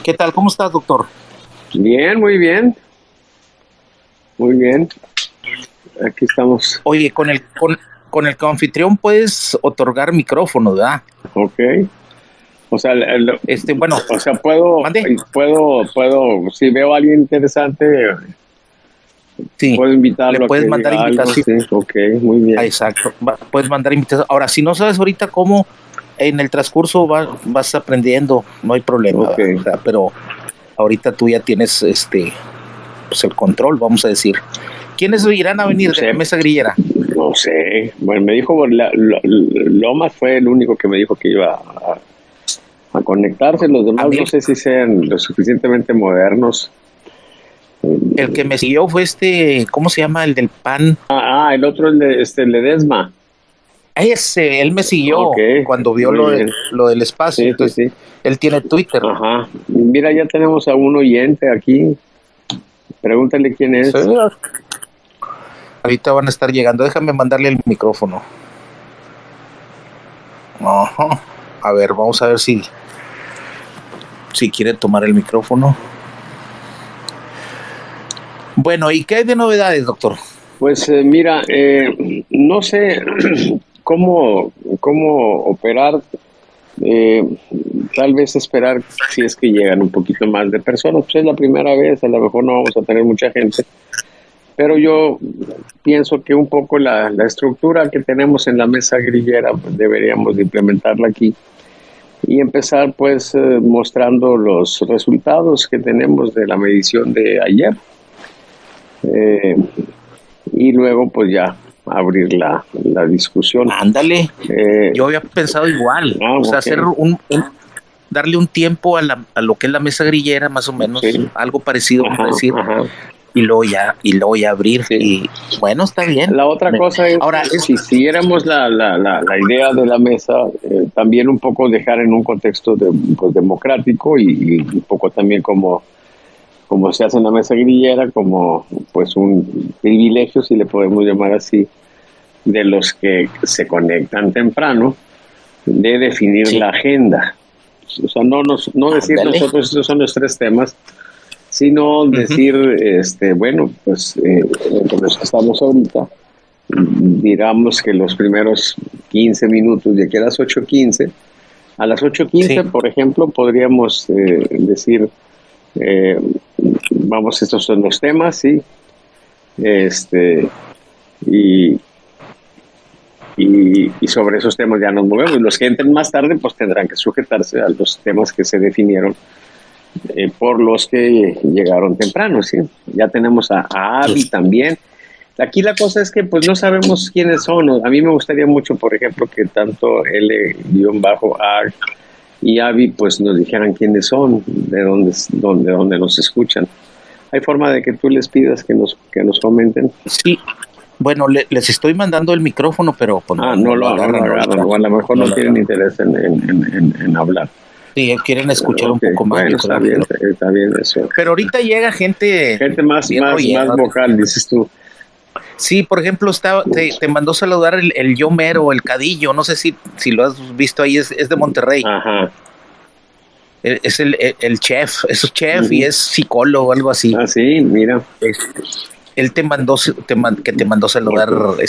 ¿Qué tal? ¿Cómo estás, doctor? Bien, muy bien, muy bien. Aquí estamos. Oye, con el anfitrión puedes otorgar micrófono, ¿verdad? Ok. O sea, Bueno, o sea, mande. si veo a alguien interesante, Sí, puedo le invitarlo a puedes que mandar diga algo. invitación. Sí, ok, muy Ah, bien. exacto. Puedes mandar invitación. Ahora, si no sabes ahorita cómo, en el transcurso vas aprendiendo, no hay problema, Ok. ¿verdad? O sea, pero ahorita tú ya tienes pues el control, vamos a decir. ¿Quiénes irán a No venir de sé, la mesa grillera? no sé. Bueno, me dijo, Lomas fue el único que me dijo que iba a conectarse. Los A demás mí no sé si sean lo suficientemente modernos. el que me siguió fue ¿cómo se llama? El del pan. El otro, el Ledesma. Él me Ok, siguió cuando vio muy bien. lo del espacio, Sí, sí, entonces sí. él tiene Twitter. Ajá. Mira, ya tenemos a un oyente aquí. Pregúntale quién Sí, es. ahorita van a estar llegando, déjame mandarle el micrófono. Ajá. A ver, vamos a ver si quiere tomar el micrófono. Bueno, ¿y qué hay de novedades, doctor? Pues mira, no sé cómo operar. eh, Tal vez esperar si es que llegan un poquito más de personas. Pues es la primera vez, a lo mejor no vamos a tener mucha gente. Pero yo pienso que un poco la estructura que tenemos en la mesa grillera, pues deberíamos de implementarla aquí y empezar pues mostrando los resultados que tenemos de la medición de ayer, eh, y luego pues ya abrir la discusión. Ándale, Eh, yo había pensado igual, o sea, ok, hacer darle un tiempo a lo que es la mesa grillera, más o menos, sí, algo parecido, vamos a ajá, decir, ajá, y luego ya abrir. sí. Y bueno, está bien. La otra cosa es, Ahora, si siguiéramos la idea de la mesa, también un poco dejar en un contexto pues, democrático y un poco también como se hace en la mesa grillera, como pues un privilegio, si le podemos llamar así, de los que se conectan temprano, de definir sí, la agenda. O sea, no decir ándale. nosotros estos son los tres temas, sino Ujú. decir, bueno, pues entre los que estamos ahorita, digamos que los primeros 15 minutos de aquí a las 8:15, a las 8:15, Sí, por ejemplo, podríamos decir, eh, vamos, estos son los temas, ¿sí? Este, y, y sobre esos temas ya nos movemos. Los que entren más tarde, pues tendrán que sujetarse a los temas que se definieron por los que llegaron temprano, ¿sí? Ya tenemos a sí. Avi también. Aquí la cosa es que pues no sabemos quiénes son. A mí me gustaría mucho, por ejemplo, que tanto L-A y Avi pues nos dijeran quiénes son, de dónde nos escuchan. ¿Hay forma de que tú les pidas que nos comenten? Sí, bueno, les estoy mandando el micrófono, pero pues no, No no lo no lo agarran agarran, ahorita. o a lo mejor No no lo tienen agarran. interés en hablar. Sí, quieren escuchar un Ok, poco más, bueno, yo creo. está bien eso. Pero ahorita llega gente Gente más, bien más, más rollera. vocal, dices tú. Sí, por ejemplo, te mandó saludar el Yomero, el Cadillo, no sé si lo has visto ahí, es de Monterrey. Ajá. Es el chef, es chef y Ujú. es psicólogo, algo así. Ah, sí, mira. Él te mandó saludar Ok.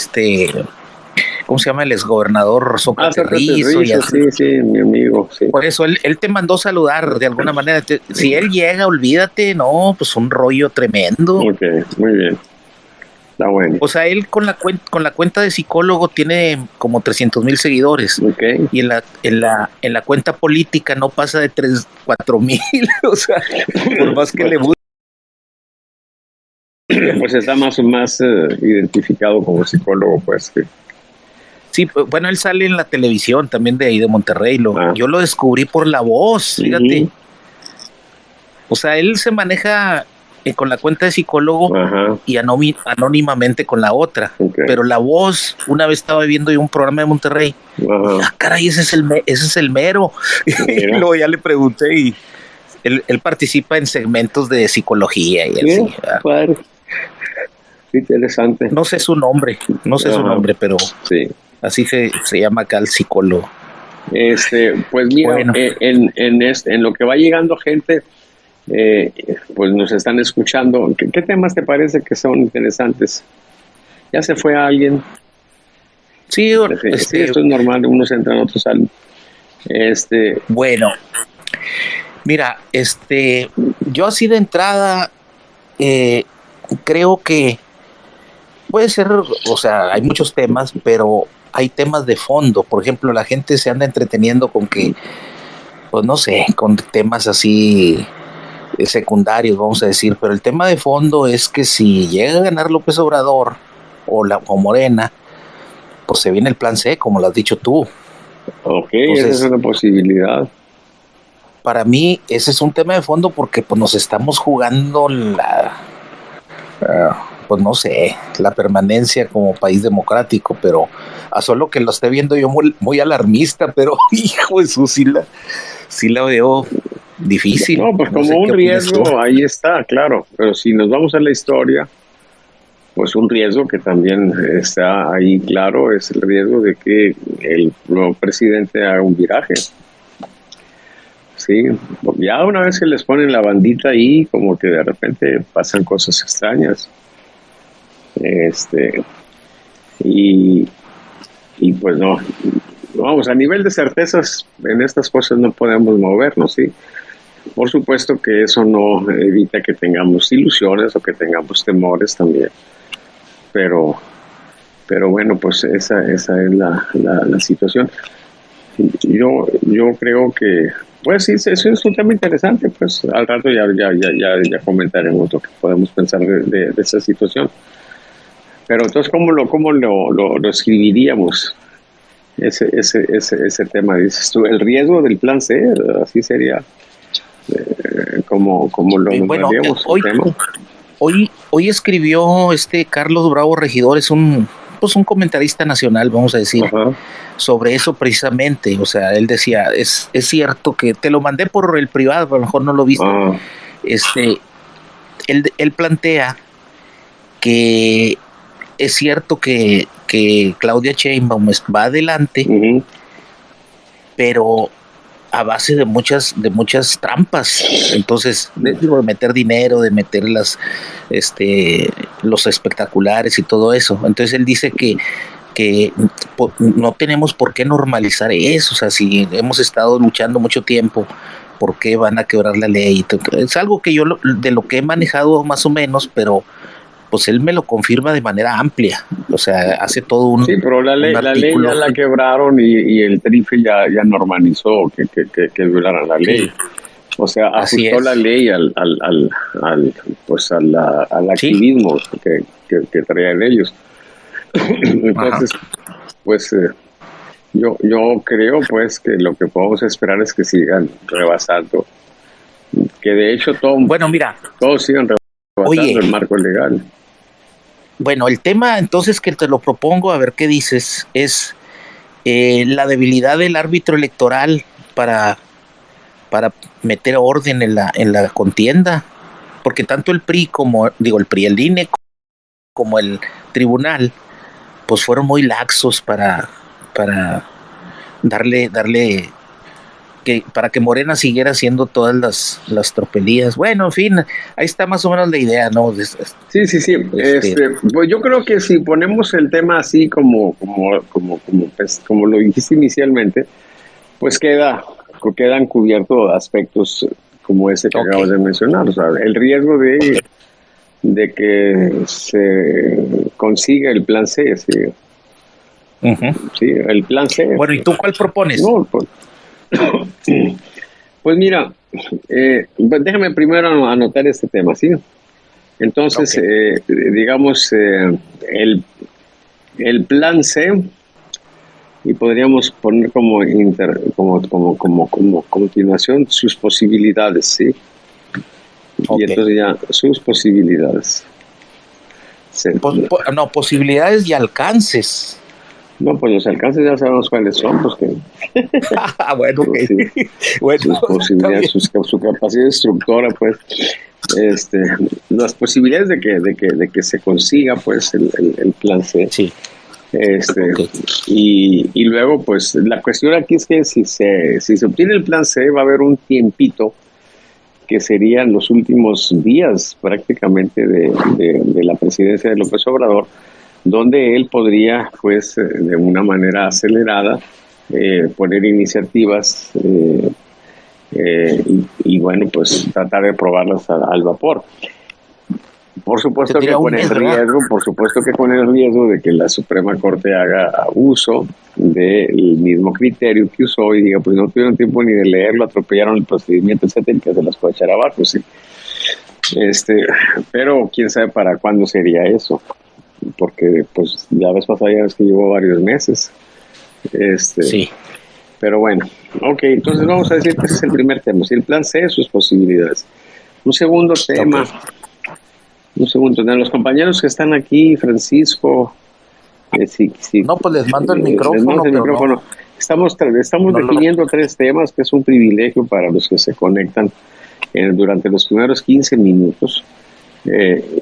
¿cómo se llama? El exgobernador Sócrates Rizo y Rizzo, así. sí, sí, mi amigo, sí. Por eso él te mandó saludar de alguna manera. Si él llega, olvídate, no, pues un rollo tremendo. Ok, muy bien, está bueno. O sea, él con la cuenta de psicólogo tiene como 300,000 seguidores. Ok, Y en la cuenta política no pasa de 4,000. O sea, por más que le pues, busque. pues está más identificado como psicólogo, pues. Sí. Sí, bueno, él sale en la televisión también de ahí de Monterrey. Ah, Yo lo descubrí por la voz, fíjate. ujú, O sea, él se maneja con la cuenta de psicólogo ajá, y anónimamente con la otra. ok, Pero la voz, una vez estaba viendo yo un programa de Monterrey, dije, ajá, caray, ese es el mero. Y mira, luego ya le pregunté y él participa en segmentos de psicología y mira, así, ¿verdad? padre, interesante, No sé su nombre, ajá, pero sí. así se llama acá el psicólogo. Pues mira, Bueno, en lo que va llegando gente, pues nos están escuchando. ¿Qué temas te parece que son interesantes? ¿Ya se fue alguien? sí, Sí, esto es normal, unos entran, otros salen. bueno, mira, yo así de entrada eh, creo que puede ser, o sea, hay muchos temas, pero hay temas de fondo. Por ejemplo, la gente se anda entreteniendo con que, pues no sé, con temas así secundarios, vamos a decir, pero el tema de fondo es que si llega a ganar López Obrador o Morena, pues se viene el plan C, como lo has dicho tú. Ok, esa es Entonces, una posibilidad. para mí ese es un tema de fondo porque pues nos estamos jugando pues no sé, la permanencia como país democrático, pero a solo que lo esté viendo yo muy alarmista, pero hijo de su sí la veo difícil, No, pues no como sé un qué opinas tú. riesgo, ahí está, claro. Pero si nos vamos a la historia, pues un riesgo que también está ahí claro es el riesgo de que el nuevo presidente haga un viraje. Sí, ya una vez que les ponen la bandita ahí, como que de repente pasan cosas extrañas. Este, y, y pues no, vamos, a nivel de certezas, en estas cosas no podemos movernos, ¿sí? Por supuesto que eso no evita que tengamos ilusiones o que tengamos temores también, pero, pero bueno, pues esa es la situación. Yo creo que, pues sí, eso es un tema interesante, pues al rato ya comentaremos lo que podemos pensar de esa situación. Pero entonces, ¿cómo lo escribiríamos? Ese tema, dices tú, el riesgo del plan C, así sería como lo Bueno, nombraríamos el tema. hoy escribió Carlos Bravo Regidor, es pues un comentarista nacional, vamos a decir, Ajá. sobre eso precisamente. O sea, él decía, es cierto que te lo mandé por el privado, a lo mejor no lo viste. Ah, Él plantea que es cierto que Claudia Sheinbaum va adelante, uh-huh. pero a base de muchas trampas. Entonces, de meter dinero, de meter los espectaculares y todo eso. Entonces él dice que no tenemos por qué normalizar eso. O sea, si hemos estado luchando mucho tiempo, ¿por qué van a quebrar la ley? Es algo que yo de lo que he manejado más o menos, pero pues él me lo confirma de manera amplia. O sea, hace todo Sí, pero un la ley ya artículo. la quebraron y el TRIFE ya normalizó que violaran la ley. Sí, O sea, así ajustó la es. ley al Sí, activismo que traían ellos. ajá. Entonces, pues yo creo pues que lo que podemos esperar es que sigan rebasando, que de hecho Bueno, mira, todos sigan rebasando oye, el marco legal. bueno, el tema entonces que te lo propongo, a ver qué dices, es la debilidad del árbitro electoral para, para meter orden en la contienda, porque tanto el PRI como, digo, el INE como el tribunal, pues fueron muy laxos para darle para que Morena siguiera haciendo todas las tropelías. Bueno, en fin, ahí está más o menos la idea, ¿no? Sí. Pues yo creo que si ponemos el tema así como lo dijiste inicialmente, pues quedan cubiertos aspectos como ese que acabas Ok. de mencionar. O sea, el riesgo de que se consiga el plan C, sí, Uh-huh. sí, el plan C. Bueno, ¿y tú cuál propones? No, pues mira, pues déjame primero anotar este tema, ¿sí? Ok. Entonces, digamos, el plan C, y podríamos poner como continuación sus posibilidades, ¿sí? Y Ok. entonces ya, sus posibilidades. Sí. No, posibilidades y alcances. No, pues los alcances ya sabemos cuáles son, pues que Bueno, ok. pues, sí, Bueno, sus está posibilidades, bien. su capacidad instructora, pues, las posibilidades de que se consiga, pues, el plan C. Sí. Ok. Y luego, pues, la cuestión aquí es que si se obtiene el plan C, va a haber un tiempito que serían los últimos días prácticamente de la presidencia de López Obrador, donde él podría, pues, de una manera acelerada, poner iniciativas y, bueno, pues tratar de aprobarlas al vapor. Por supuesto que Tendría un con el mes, ¿verdad? riesgo, por supuesto que con el riesgo de que la Suprema Corte haga uso del mismo criterio que usó y diga, pues no tuvieron tiempo ni de leerlo, atropellaron el procedimiento, etcétera, y que se las puede echar abajo, sí. Pero quién sabe para cuándo sería eso, porque pues ya ves pasada ya ves que llevó varios meses. Sí. Pero bueno, ok, entonces vamos a decir que ese es el primer tema, si el plan C, sus posibilidades. Un segundo Ok. tema, de los compañeros que están aquí, Francisco, No, pues les mando el les mando micrófono, el pero micrófono. Estamos no lo. definiendo 3 temas, que es un privilegio para los que se conectan durante los primeros 15 minutos.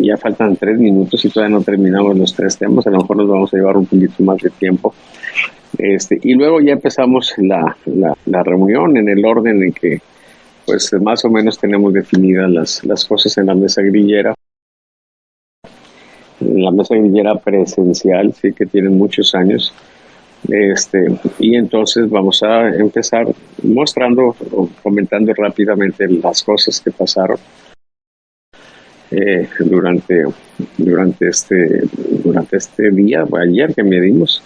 Ya faltan 3 minutos y todavía no terminamos los 3 temas. A lo mejor nos vamos a llevar un poquito más de tiempo. Y luego ya empezamos la reunión en el orden en que, pues, más o menos tenemos definidas las cosas en la mesa grillera. La mesa grillera presencial, sí, que tienen muchos años. Y entonces vamos a empezar mostrando o comentando rápidamente las cosas que pasaron durante, durante este día, o ayer que medimos,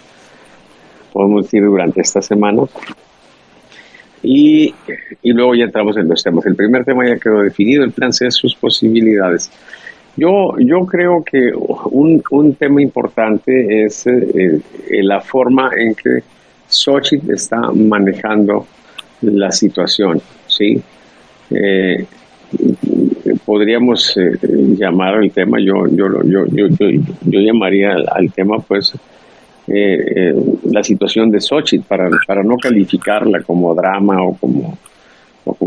podemos decir durante esta semana. Y luego ya entramos en los temas. El primer tema ya quedó definido, el plan C, sus posibilidades. Yo creo que un tema importante es la forma en que Xochitl está manejando la situación, ¿sí? Eh, Podríamos llamar al tema, yo llamaría al tema, pues, la situación de Xochitl, para no calificarla como drama o como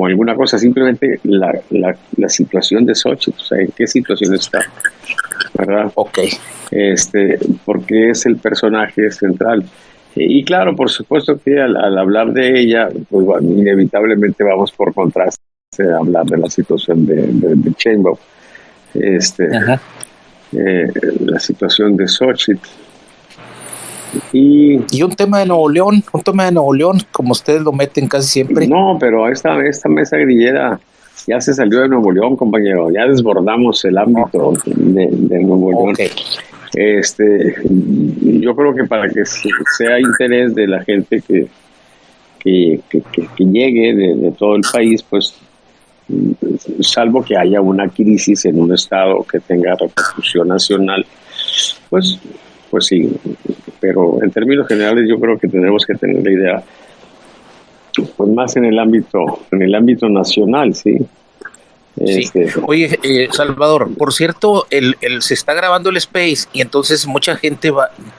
alguna cosa, simplemente la situación de Xochitl, o sea, en qué situación está, ¿verdad? Ok. Porque es el personaje central. Y claro, por supuesto que al hablar de ella, pues bueno, inevitablemente vamos por contraste a hablar de la situación de Sheinbaum, este, Ajá. la situación de Xochitl. Y Y un tema de Nuevo León, como ustedes lo meten casi siempre. no, pero esta mesa grillera ya se salió de Nuevo León, compañero. Ya desbordamos el ámbito de Nuevo León. Ok. Yo creo que para que sea interés de la gente que llegue de todo el país, pues, salvo que haya una crisis en un estado que tenga repercusión nacional, pues, pues sí. Pero en términos generales yo creo que tenemos que tener la idea, pues, más en el ámbito nacional, sí. Sí. Oye, Salvador, por cierto, se está grabando el Space y entonces mucha gente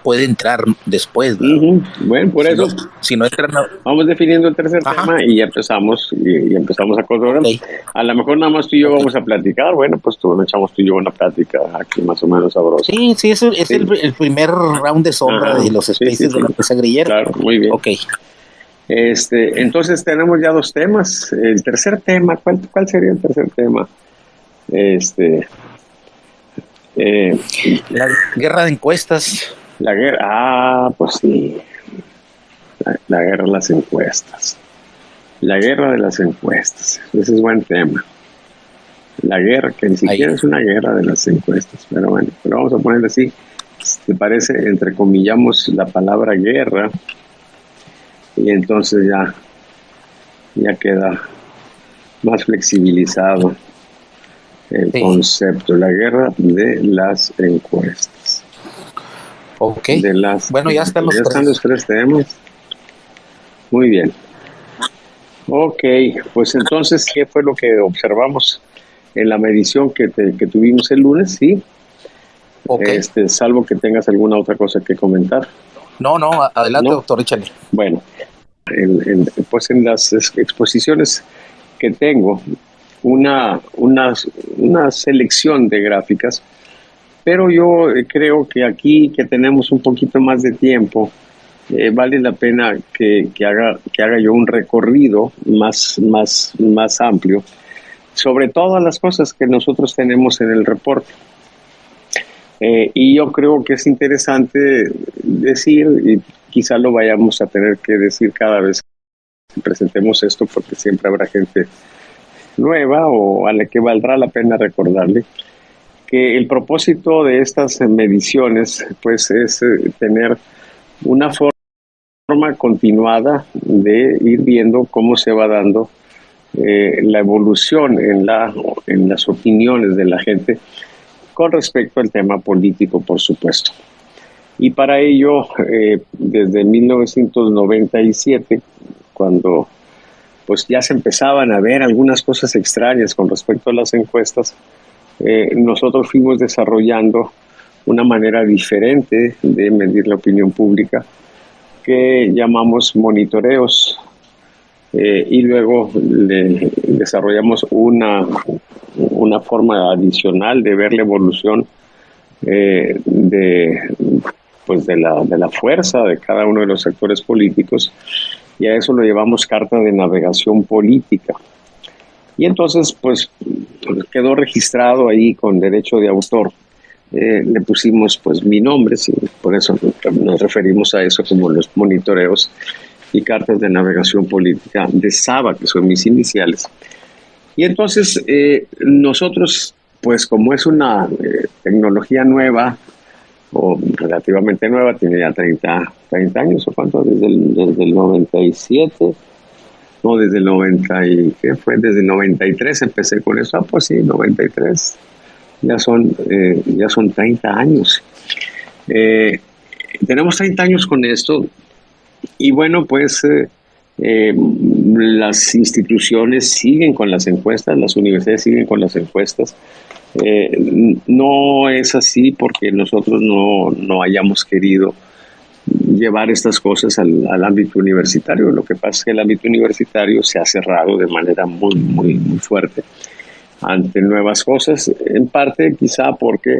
puede entrar después, ¿verdad? Bueno, por eso Si no entran. vamos definiendo el tercer Ajá. tema y ya empezamos a controlar. Okay. A lo mejor nada más tú y yo vamos a platicar. Bueno, pues echamos tú y yo una plática aquí más o menos sabrosa. Sí, es el primer round de sombra de los Spaces de la mesa grillera. Claro, muy bien. Ok. Entonces tenemos ya 2 temas. El tercer tema, ¿cuál sería el tercer tema? La guerra de encuestas. La guerra, pues sí, la guerra de las encuestas. La guerra de las encuestas, ese es buen tema. La guerra, que ni siquiera es una guerra de las encuestas, pero bueno, pero vamos a ponerle así. ¿Te parece? Entrecomillamos la palabra guerra y entonces ya queda más flexibilizado el concepto, la guerra de las encuestas. Ok. Bueno, ya están los 3 temas. Muy bien. Ok, pues entonces, ¿qué fue lo que observamos en la medición que tuvimos el lunes? Sí. Okay. Salvo que tengas alguna otra cosa que comentar. No, adelante, doctor Richard. Bueno, pues en las exposiciones que tengo, una selección de gráficas Pero yo creo que aquí que tenemos un poquito más de tiempo, vale la pena que haga yo un recorrido más amplio sobre todas las cosas que nosotros tenemos en el reporte. Y yo creo que es interesante decir, y quizá lo vayamos a tener que decir cada vez que presentemos esto, porque siempre habrá gente nueva o a la que valdrá la pena recordarle, que el propósito de estas mediciones pues es tener una forma continuada de ir viendo cómo se va dando la evolución en las opiniones de la gente con respecto al tema político, por supuesto. Y para ello, desde 1997, cuando pues ya se empezaban a ver algunas cosas extrañas con respecto a las encuestas, nosotros fuimos desarrollando una manera diferente de medir la opinión pública que llamamos monitoreos, y luego le desarrollamos una forma adicional de ver la evolución de la fuerza de cada uno de los sectores políticos, y a eso lo llevamos carta de navegación política. Y entonces pues quedó registrado ahí con derecho de autor. Le pusimos pues mi nombre, sí, por eso nos referimos a eso como los monitoreos y cartas de navegación política de SABA, que son mis iniciales. Y entonces nosotros, pues como es una tecnología nueva, o relativamente nueva, tiene ya 30 años, ¿o cuánto? Desde el 97, no, desde el 90 y, ¿qué fue? Desde el 93 empecé con eso, pues sí, 93, ya son 30 años. Tenemos 30 años con esto, y bueno, pues las instituciones siguen con las encuestas, las universidades siguen con las encuestas. No es así porque nosotros no hayamos querido llevar estas cosas al ámbito universitario. Lo que pasa es que el ámbito universitario se ha cerrado de manera muy fuerte ante nuevas cosas, en parte quizá porque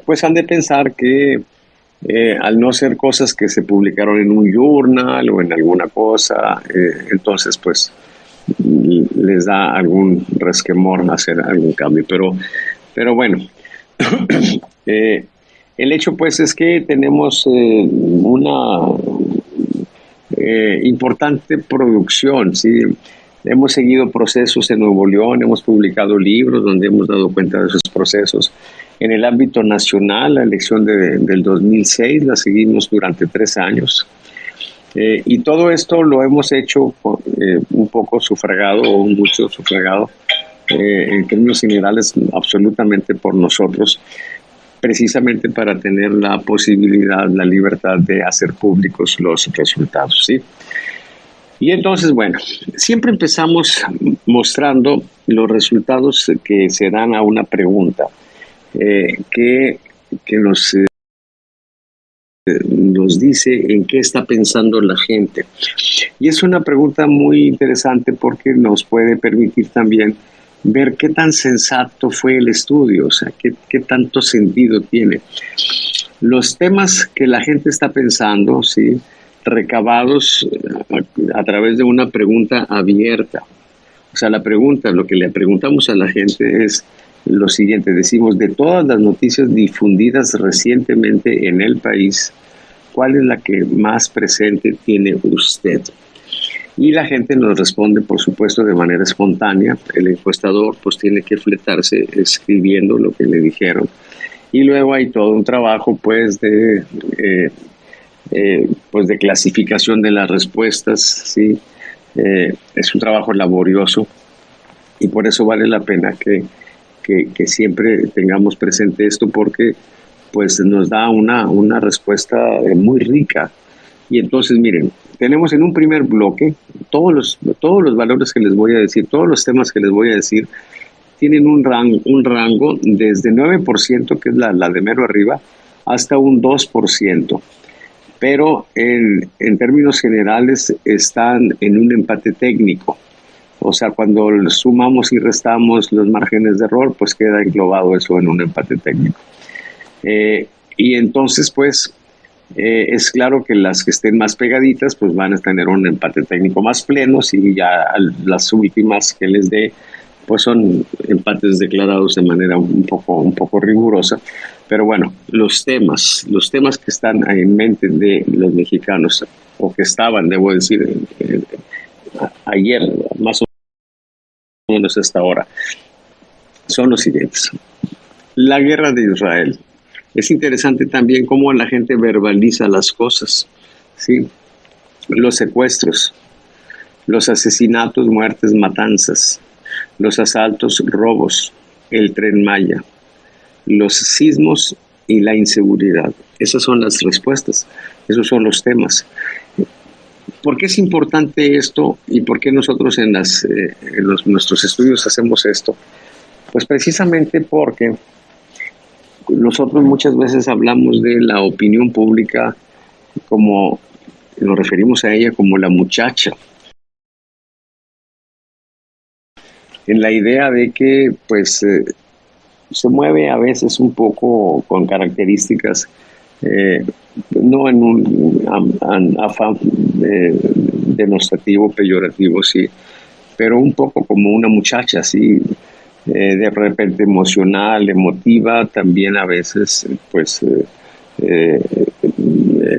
pues han de pensar que al no ser cosas que se publicaron en un journal o en alguna cosa, entonces pues les da algún resquemor hacer algún cambio, pero bueno. El hecho pues es que tenemos una importante producción, ¿sí? Hemos seguido procesos en Nuevo León, hemos publicado libros donde hemos dado cuenta de esos procesos. En el ámbito nacional, la elección del 2006 la seguimos durante 3 años. Y todo esto lo hemos hecho un poco sufragado o mucho sufragado, en términos generales, absolutamente por nosotros, precisamente para tener la posibilidad, la libertad de hacer públicos los resultados, ¿sí? Y entonces, bueno, siempre empezamos mostrando los resultados que se dan a una pregunta que nos dice en qué está pensando la gente. Y es una pregunta muy interesante porque nos puede permitir también ver qué tan sensato fue el estudio, o sea, qué tanto sentido tiene. Los temas que la gente está pensando, ¿sí?, recabados a través de una pregunta abierta. O sea, la pregunta, lo que le preguntamos a la gente es lo siguiente, decimos, de todas las noticias difundidas recientemente en el país, ¿cuál es la que más presente tiene usted? Y la gente nos responde, por supuesto, de manera espontánea. El encuestador pues tiene que fletarse escribiendo lo que le dijeron. Y luego hay todo un trabajo pues de clasificación de las respuestas, ¿sí? Es un trabajo laborioso y por eso vale la pena que siempre tengamos presente esto, porque pues nos da una respuesta muy rica. Y entonces, miren, tenemos en un primer bloque todos los valores que les voy a decir, todos los temas que les voy a decir, tienen un rango desde 9%, que es la de mero arriba, hasta un 2%. Pero en términos generales están en un empate técnico. O sea, cuando sumamos y restamos los márgenes de error, pues queda englobado eso en un empate técnico. Y entonces, pues, es claro que las que estén más pegaditas, pues van a tener un empate técnico más pleno, y ya las últimas que les dé, pues son empates declarados de manera un poco rigurosa. Pero bueno, los temas que están en mente de los mexicanos, o que estaban, debo decir, ayer, más o menos hasta ahora, son los siguientes. La guerra de Israel. Es interesante también cómo la gente verbaliza las cosas, ¿sí? Los secuestros, los asesinatos, muertes, matanzas, los asaltos, robos, el Tren Maya, los sismos y la inseguridad. Esas son las respuestas, esos son los temas. ¿Por qué es importante esto y por qué nosotros en nuestros estudios hacemos esto? Pues precisamente porque nosotros muchas veces hablamos de la opinión pública como, nos referimos a ella como la muchacha, en la idea de que pues se mueve a veces un poco con características, no en un afán denostativo, peyorativo, sí, pero un poco como una muchacha, sí, de repente emocional, emotiva, también a veces, pues,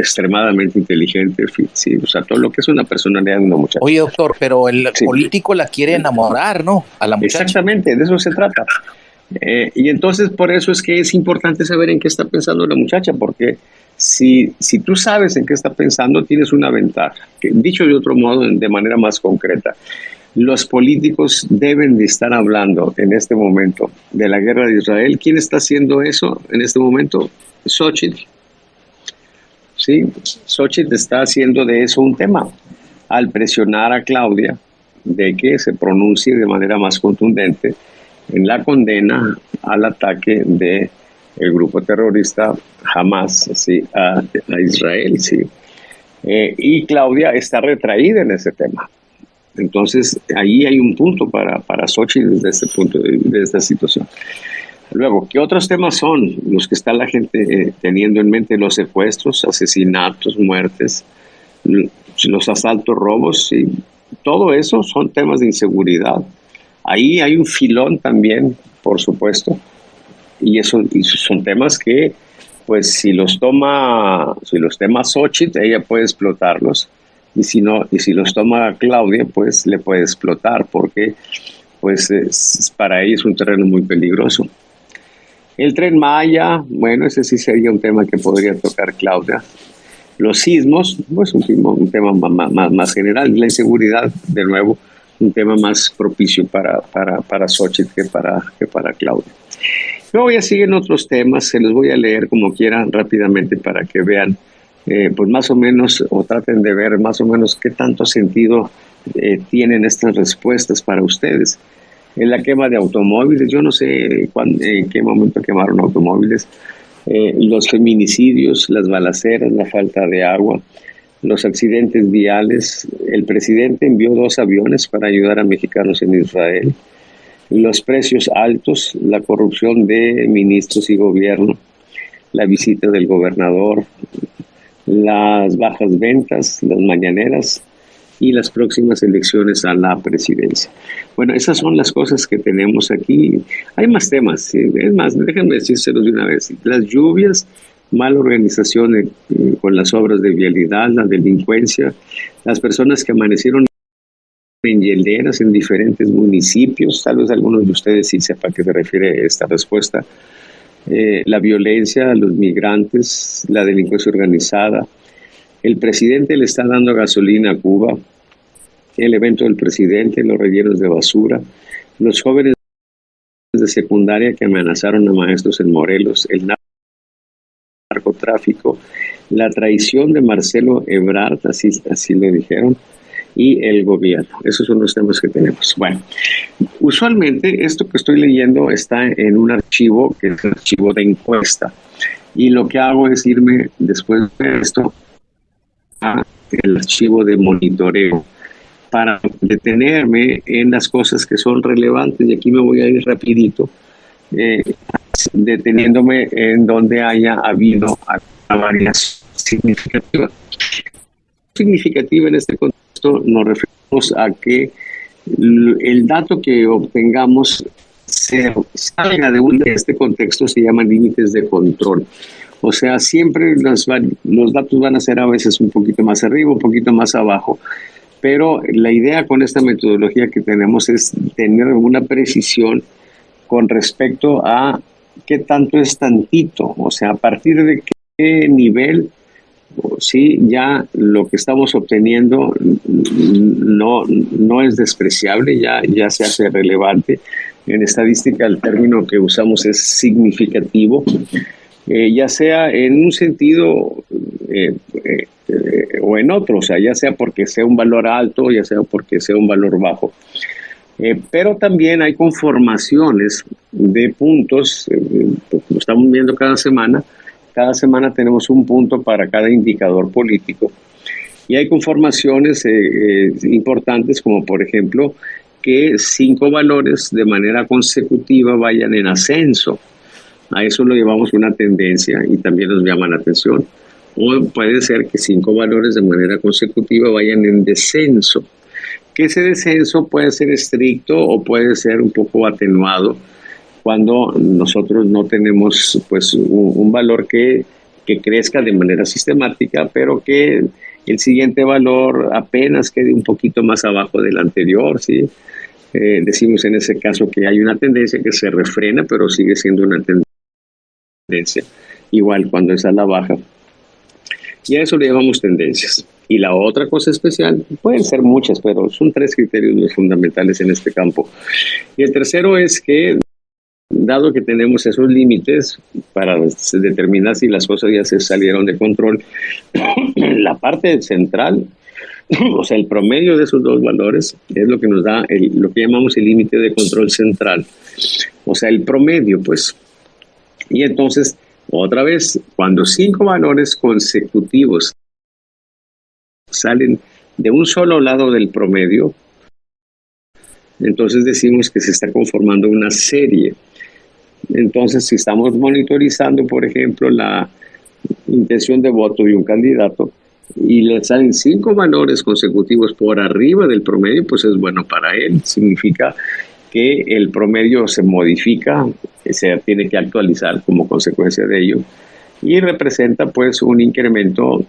extremadamente inteligente, sí, o sea, todo lo que es una personalidad de una muchacha. Oye, doctor, pero el político la quiere enamorar, ¿no? A la muchacha. Exactamente, de eso se trata. Y entonces por eso es que es importante saber en qué está pensando la muchacha, porque si tú sabes en qué está pensando, tienes una ventaja. Dicho de otro modo, de manera más concreta, los políticos deben de estar hablando en este momento de la guerra de Israel. ¿Quién está haciendo eso en este momento? Xochitl. Sí, Xochitl está haciendo de eso un tema, al presionar a Claudia de que se pronuncie de manera más contundente en la condena al ataque de el grupo terrorista Hamas, ¿sí?, a Israel, sí. Y Claudia está retraída en ese tema. Entonces, ahí hay un punto para Xochitl desde este punto de esta situación. Luego, ¿qué otros temas son los que está la gente teniendo en mente? Los secuestros, asesinatos, muertes, los asaltos, robos, y todo eso son temas de inseguridad. Ahí hay un filón también, por supuesto, y son temas que, pues, si los toma Xochitl, ella puede explotarlos, y si los toma Claudia, pues le puede explotar, porque pues para ella es un terreno muy peligroso. El Tren Maya, bueno, ese sí sería un tema que podría tocar Claudia. Los sismos, pues un tema más general. La inseguridad, de nuevo, un tema más propicio para Xochitl que para Claudia. Luego ya siguen otros temas, se los voy a leer como quieran rápidamente para que vean, pues más o menos, o traten de ver más o menos qué tanto sentido tienen estas respuestas para ustedes. En la quema de automóviles, yo no sé en qué momento quemaron automóviles, los feminicidios, las balaceras, la falta de agua, los accidentes viales. El presidente envió 2 aviones para ayudar a mexicanos en Israel, los precios altos, la corrupción de ministros y gobierno, la visita del gobernador, las bajas ventas, las mañaneras y las próximas elecciones a la presidencia. Bueno, esas son las cosas que tenemos aquí. Hay más temas, ¿sí? Es más, déjenme decírselos de una vez. Las lluvias, mala organización con las obras de vialidad, la delincuencia, las personas que amanecieron en hieleras en diferentes municipios, tal vez algunos de ustedes sí sepan a qué se refiere esta respuesta, la violencia, los migrantes, la delincuencia organizada. El presidente le está dando gasolina a Cuba, el evento del presidente, los rellenos de basura, los jóvenes de secundaria que amenazaron a maestros en Morelos, el narcotráfico, la traición de Marcelo Ebrard, así le dijeron, y el gobierno. Esos son los temas que tenemos. Bueno, usualmente esto que estoy leyendo está en un archivo que es un archivo de encuesta, y lo que hago es irme después de esto al archivo de monitoreo. para detenerme en las cosas que son relevantes, y aquí me voy a ir rapidito, eh, deteniéndome en donde haya habido una variación significativa. Significativa en este contexto nos referimos a que el dato que obtengamos se salga de este contexto, se llaman límites de control. O sea, siempre los datos van a ser a veces un poquito más arriba, un poquito más abajo, pero la idea con esta metodología que tenemos es tener una precisión con respecto a qué tanto es tantito, o sea, a partir de qué nivel, sí, ya lo que estamos obteniendo no es despreciable, ya se hace relevante. En estadística el término que usamos es significativo, ya sea en un sentido o en otro, o sea, ya sea porque sea un valor alto, ya sea porque sea un valor bajo. Pero también hay conformaciones de puntos, lo estamos viendo cada semana. Cada semana tenemos un punto para cada indicador político. Y hay conformaciones importantes, como por ejemplo que 5 valores de manera consecutiva vayan en ascenso. A eso lo llevamos una tendencia y también nos llama la atención. O puede ser que 5 valores de manera consecutiva vayan en descenso. Que ese descenso puede ser estricto o puede ser un poco atenuado cuando nosotros no tenemos pues un valor que crezca de manera sistemática, pero que el siguiente valor apenas quede un poquito más abajo del anterior, ¿sí? Decimos en ese caso que hay una tendencia que se refrena, pero sigue siendo una tendencia, igual cuando es a la baja. Y a eso le llamamos tendencias. Y la otra cosa especial, pueden ser muchas, pero son 3 criterios muy fundamentales en este campo. Y el tercero es que, dado que tenemos esos límites para determinar si las cosas ya se salieron de control, la parte central, o sea, el promedio de esos 2 valores es lo que nos da lo que llamamos el límite de control central. O sea, el promedio, pues. Y entonces, otra vez, cuando 5 valores consecutivos salen de un solo lado del promedio, entonces decimos que se está conformando una serie. Entonces, si estamos monitorizando, por ejemplo, la intención de voto de un candidato y le salen 5 valores consecutivos por arriba del promedio, pues es bueno para él. Significa que el promedio se modifica, se tiene que actualizar como consecuencia de ello, y representa pues un incremento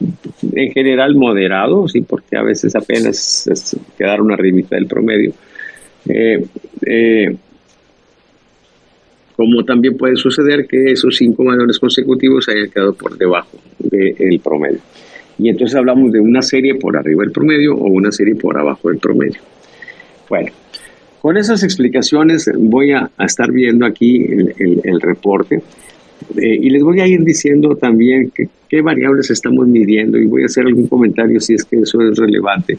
en general moderado, sí, porque a veces apenas quedaron arribita del promedio. Como también puede suceder que esos 5 valores consecutivos hayan quedado por debajo del promedio. Y entonces hablamos de una serie por arriba del promedio o una serie por abajo del promedio. Bueno, con esas explicaciones voy a estar viendo aquí el reporte y les voy a ir diciendo también qué variables estamos midiendo y voy a hacer algún comentario si es que eso es relevante.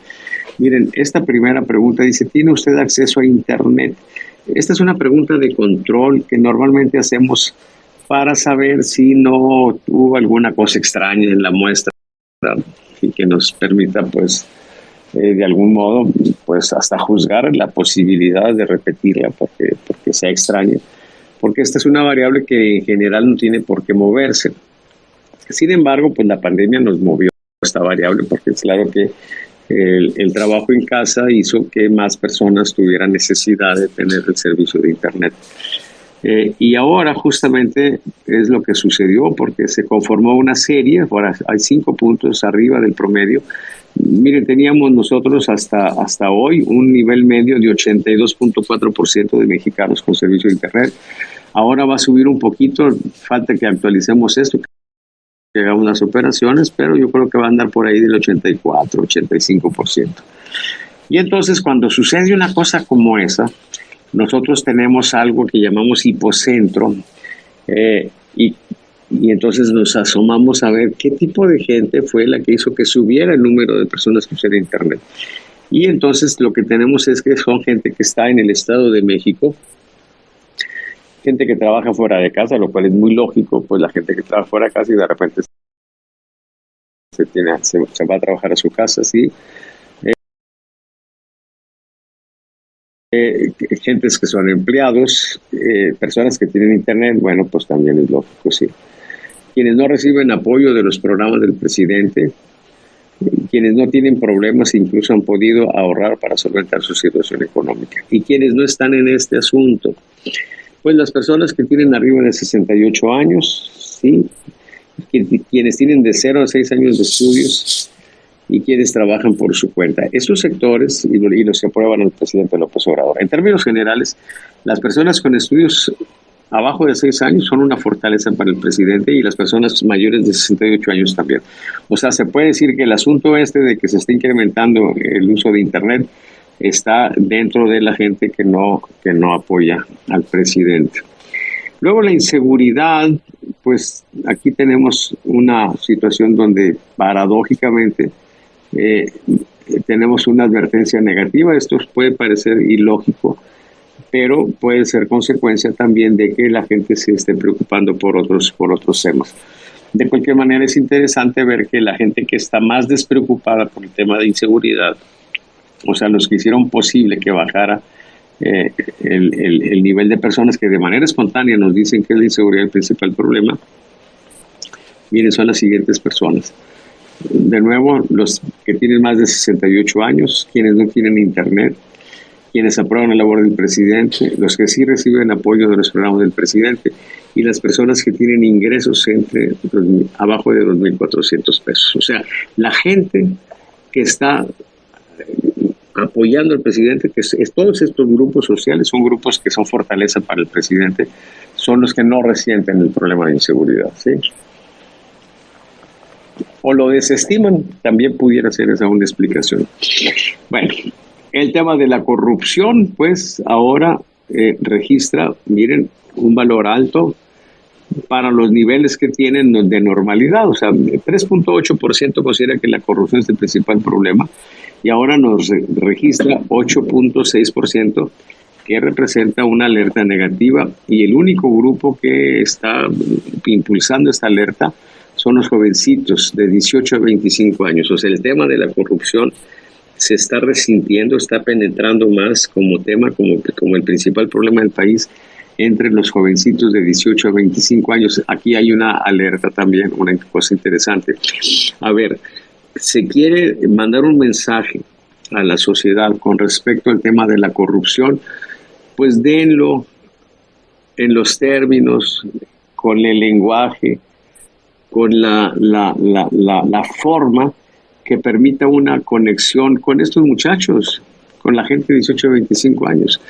Miren, esta primera pregunta dice, ¿tiene usted acceso a Internet? Esta es una pregunta de control que normalmente hacemos para saber si no hubo alguna cosa extraña en la muestra y que nos permita, pues, de algún modo, pues, hasta juzgar la posibilidad de repetirla porque sea extraña. Porque esta es una variable que en general no tiene por qué moverse. Sin embargo, pues la pandemia nos movió esta variable porque es claro que el trabajo en casa hizo que más personas tuvieran necesidad de tener el servicio de Internet. Y ahora justamente es lo que sucedió porque se conformó una serie, ahora hay 5 puntos arriba del promedio. Miren, teníamos nosotros hasta hoy un nivel medio de 82.4% de mexicanos con servicio de Internet. Ahora va a subir un poquito, falta que actualicemos esto, que hagamos las operaciones, pero yo creo que va a andar por ahí del 84, 85%. Y entonces cuando sucede una cosa como esa, nosotros tenemos algo que llamamos hipocentro y entonces nos asomamos a ver qué tipo de gente fue la que hizo que subiera el número de personas que usan Internet. Y entonces lo que tenemos es que son gente que está en el Estado de México, gente que trabaja fuera de casa, lo cual es muy lógico, pues la gente que trabaja fuera de casa y de repente se va a trabajar a su casa, ¿sí? Gentes que son empleados, personas que tienen internet, bueno, pues también es lógico, sí. Quienes no reciben apoyo de los programas del presidente, quienes no tienen problemas, incluso han podido ahorrar para solventar su situación económica. Y quienes no están en este asunto, pues las personas que tienen arriba de 68 años, sí, quienes tienen de 0 a 6 años de estudios y quienes trabajan por su cuenta. Esos sectores y los que aprueban al presidente López Obrador. En términos generales, las personas con estudios abajo de 6 años son una fortaleza para el presidente y las personas mayores de 68 años también. O sea, se puede decir que el asunto de que se está incrementando el uso de Internet está dentro de la gente que no apoya al presidente. Luego la inseguridad, pues aquí tenemos una situación donde paradójicamente tenemos una advertencia negativa. Esto puede parecer ilógico, pero puede ser consecuencia también de que la gente se esté preocupando por otros temas. De cualquier manera, es interesante ver que la gente que está más despreocupada por el tema de inseguridad, o sea, los que hicieron posible que bajara el nivel de personas que de manera espontánea nos dicen que es la inseguridad el principal problema, miren, son las siguientes personas. De nuevo, los que tienen más de 68 años, quienes no tienen internet, quienes aprueban la labor del presidente, los que sí reciben apoyo de los programas del presidente y las personas que tienen ingresos abajo de 2.400 pesos. O sea, la gente que está apoyando al presidente, que todos estos grupos sociales son grupos que son fortaleza para el presidente, son los que no resienten el problema de inseguridad, ¿sí? O lo desestiman, también pudiera ser esa una explicación. Bueno, el tema de la corrupción, pues ahora registra, miren, un valor alto para los niveles que tienen de normalidad. O sea, 3.8% considera que la corrupción es el principal problema y ahora nos registra 8.6%, que representa una alerta negativa, y el único grupo que está impulsando esta alerta son los jovencitos de 18 a 25 años. O sea, el tema de la corrupción se está resintiendo, está penetrando más como tema, como el principal problema del país entre los jovencitos de 18 a 25 años. Aquí hay una alerta también, una cosa interesante. A ver, se quiere mandar un mensaje a la sociedad con respecto al tema de la corrupción, pues denlo en los términos, con el lenguaje, con la forma que permita una conexión con estos muchachos, con la gente de 18 a 25 años.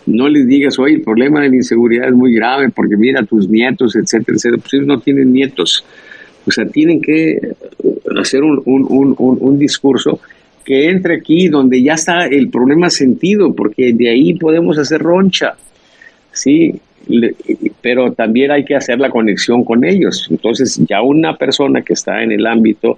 No les digas, oye, el problema de la inseguridad es muy grave porque mira tus nietos, etcétera, etcétera. Pues ellos no tienen nietos. O sea, tienen que hacer un discurso que entre aquí donde ya está el problema sentido, porque de ahí podemos hacer roncha, ¿sí? Pero también hay que hacer la conexión con ellos. Entonces, ya una persona que está en el ámbito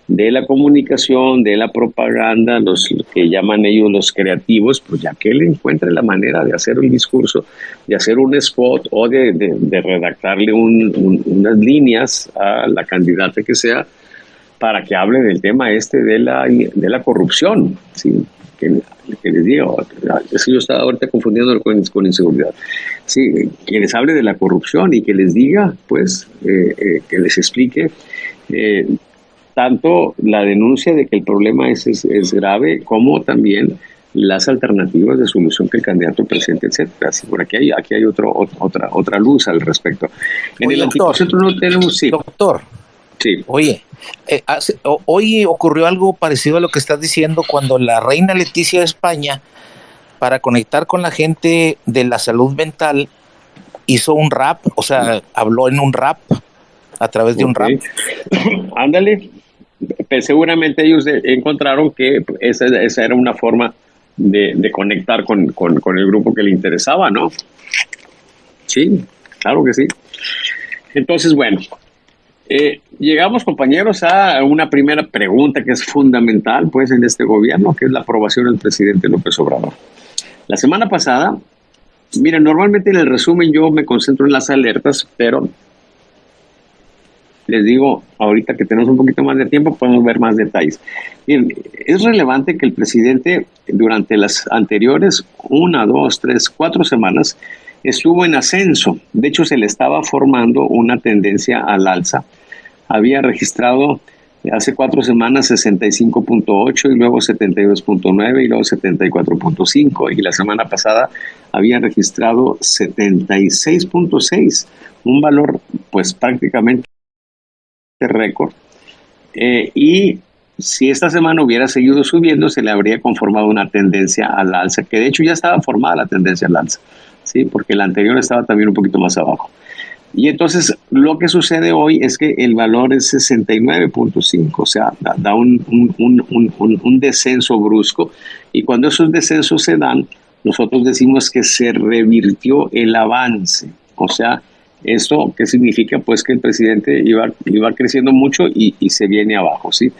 de la comunicación, de la propaganda, los que llaman ellos los creativos, pues ya que él encuentre la manera de hacer un discurso, de hacer un spot o de redactarle unas líneas a la candidata que sea para que hable del tema de la corrupción, ¿sí? Que les digo, es que yo estaba ahorita confundiendo con inseguridad. Sí, que les hable de la corrupción y que les diga, pues, que les explique tanto la denuncia de que el problema es grave, como también las alternativas de solución que el candidato presente, etcétera. Así, por aquí hay otra luz al respecto. En el anticiclo no tenemos, sí. Doctor, sí. Oye, hoy ocurrió algo parecido a lo que estás diciendo cuando la reina Leticia de España, para conectar con la gente de la salud mental, hizo un rap, o sea, habló en un rap, a través de un rap. Ándale. Pues seguramente ellos encontraron que esa era una forma de conectar con el grupo que le interesaba, ¿no? Sí, claro que sí. Entonces, bueno, llegamos, compañeros, a una primera pregunta que es fundamental, pues, en este gobierno, que es la aprobación del presidente López Obrador. La semana pasada, miren, normalmente en el resumen yo me concentro en las alertas, pero les digo, ahorita que tenemos un poquito más de tiempo, podemos ver más detalles. Bien, es relevante que el presidente durante las anteriores 1, 2, 3, 4 semanas estuvo en ascenso. De hecho, se le estaba formando una tendencia al alza. Había registrado hace 4 semanas 65.8 y luego 72.9 y luego 74.5 y la semana pasada había registrado 76.6, un valor pues prácticamente récord. Y si esta semana hubiera seguido subiendo, se le habría conformado una tendencia al alza, que de hecho ya estaba formada la tendencia al alza, ¿sí? Porque la anterior estaba también un poquito más abajo. Y entonces lo que sucede hoy es que el valor es 69.5, o sea, da un descenso brusco. Y cuando esos descensos se dan, nosotros decimos que se revirtió el avance. O sea, ¿esto qué significa? Pues que el presidente iba creciendo mucho y se viene abajo, ¿sí?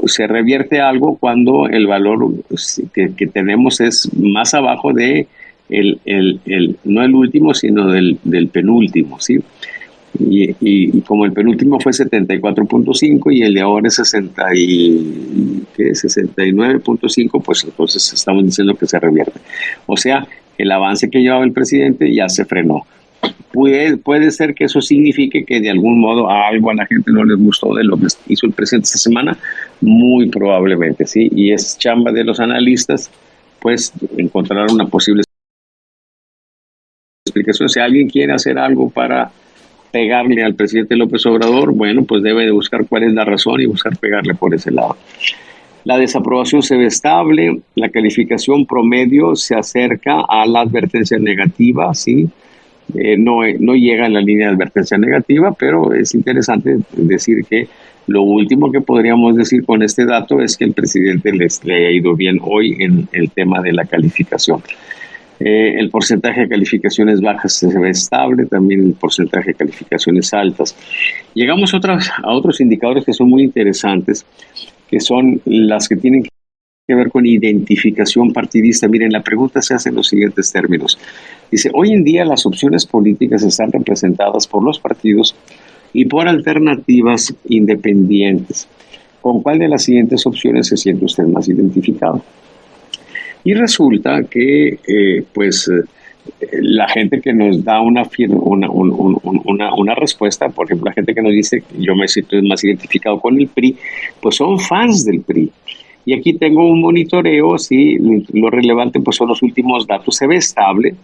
Se revierte algo cuando el valor que tenemos es más abajo de no el último, sino del penúltimo, ¿sí? Y como el penúltimo fue 74.5 y el de ahora es 69.5, pues entonces estamos diciendo que se revierte. O sea, el avance que llevaba el presidente ya se frenó. Puede ser que eso signifique que de algún modo a algo a la gente no les gustó de lo que hizo el presidente esta semana, muy probablemente, ¿sí? Y es chamba de los analistas, pues, encontrar una posible explicación. Si alguien quiere hacer algo para pegarle al presidente López Obrador, bueno, pues debe de buscar cuál es la razón y buscar pegarle por ese lado. La desaprobación se ve estable, la calificación promedio se acerca a la advertencia negativa, ¿sí? No llega a la línea de advertencia negativa, pero es interesante decir que lo último que podríamos decir con este dato es que el presidente le ha ido bien hoy en el tema de la calificación. El porcentaje de calificaciones bajas se ve estable, también el porcentaje de calificaciones altas. Llegamos a otros indicadores que son muy interesantes, que son las que tienen que ver con identificación partidista. Miren, la pregunta se hace en los siguientes términos. Dice, hoy en día las opciones políticas están representadas por los partidos y por alternativas independientes. ¿Con cuál de las siguientes opciones se siente usted más identificado? Y resulta que, la gente que nos da una respuesta, por ejemplo, la gente que nos dice, yo me siento más identificado con el PRI, pues son fans del PRI. Y aquí tengo un monitoreo, sí, lo relevante pues son los últimos datos, se ve estable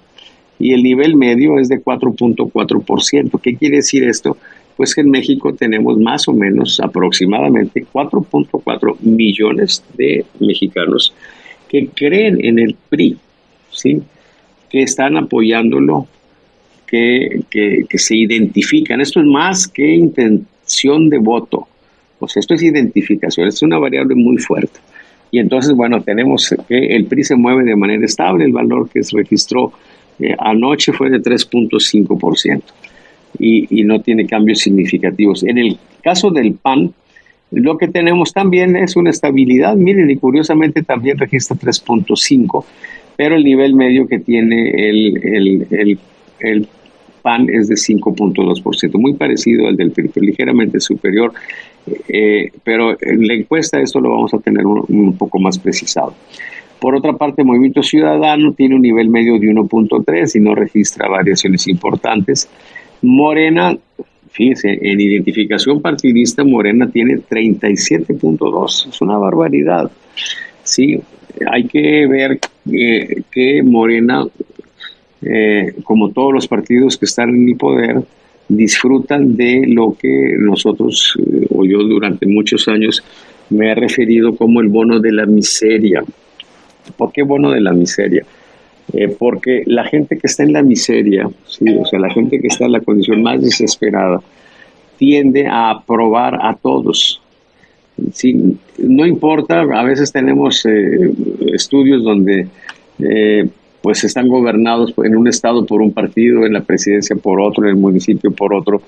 y el nivel medio es de 4.4%. ¿Qué quiere decir esto? Pues que en México tenemos más o menos aproximadamente 4.4 millones de mexicanos que creen en el PRI, ¿sí? Que están apoyándolo, que se identifican. Esto es más que intención de voto. O sea, esto es identificación, es una variable muy fuerte. Y entonces, bueno, tenemos que el PRI se mueve de manera estable, el valor que se registró anoche fue de 3.5% y no tiene cambios significativos. En el caso del PAN, lo que tenemos también es una estabilidad, miren, y curiosamente también registra 3.5, pero el nivel medio que tiene el PAN es de 5.2%, muy parecido al del PRI, ligeramente superior, pero en la encuesta esto lo vamos a tener un poco más precisado. Por otra parte, Movimiento Ciudadano tiene un nivel medio de 1.3 y no registra variaciones importantes. Morena, fíjense, en identificación partidista, Morena tiene 37.2, es una barbaridad. Sí, hay que ver que Morena, como todos los partidos que están en el poder, disfrutan de lo que nosotros, o yo durante muchos años, me he referido como el bono de la miseria. ¿Por qué bono de la miseria? Porque la gente que está en la miseria, ¿sí? O sea, la gente que está en la condición más desesperada, tiende a aprobar a todos. ¿Sí? No importa, a veces tenemos estudios donde pues están gobernados en un estado por un partido, en la presidencia por otro, en el municipio por otro,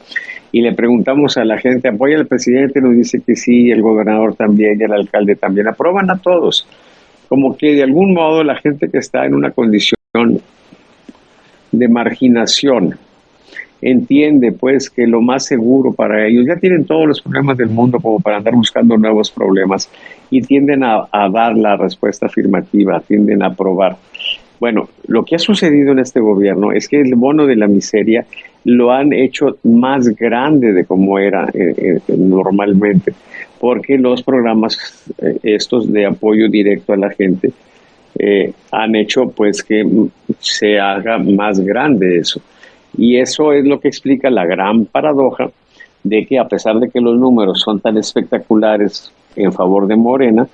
y le preguntamos a la gente, ¿apoya al presidente? Nos dice que sí, el gobernador también y el alcalde también, aprueban a todos. Como que de algún modo la gente que está en una condición de marginación entiende pues que lo más seguro para ellos, ya tienen todos los problemas del mundo como para andar buscando nuevos problemas y tienden a dar la respuesta afirmativa, tienden a aprobar. Bueno, lo que ha sucedido en este gobierno es que el bono de la miseria lo han hecho más grande de como era normalmente, porque los programas estos de apoyo directo a la gente han hecho pues que se haga más grande eso. Y eso es lo que explica la gran paradoja de que a pesar de que los números son tan espectaculares en favor de Morena,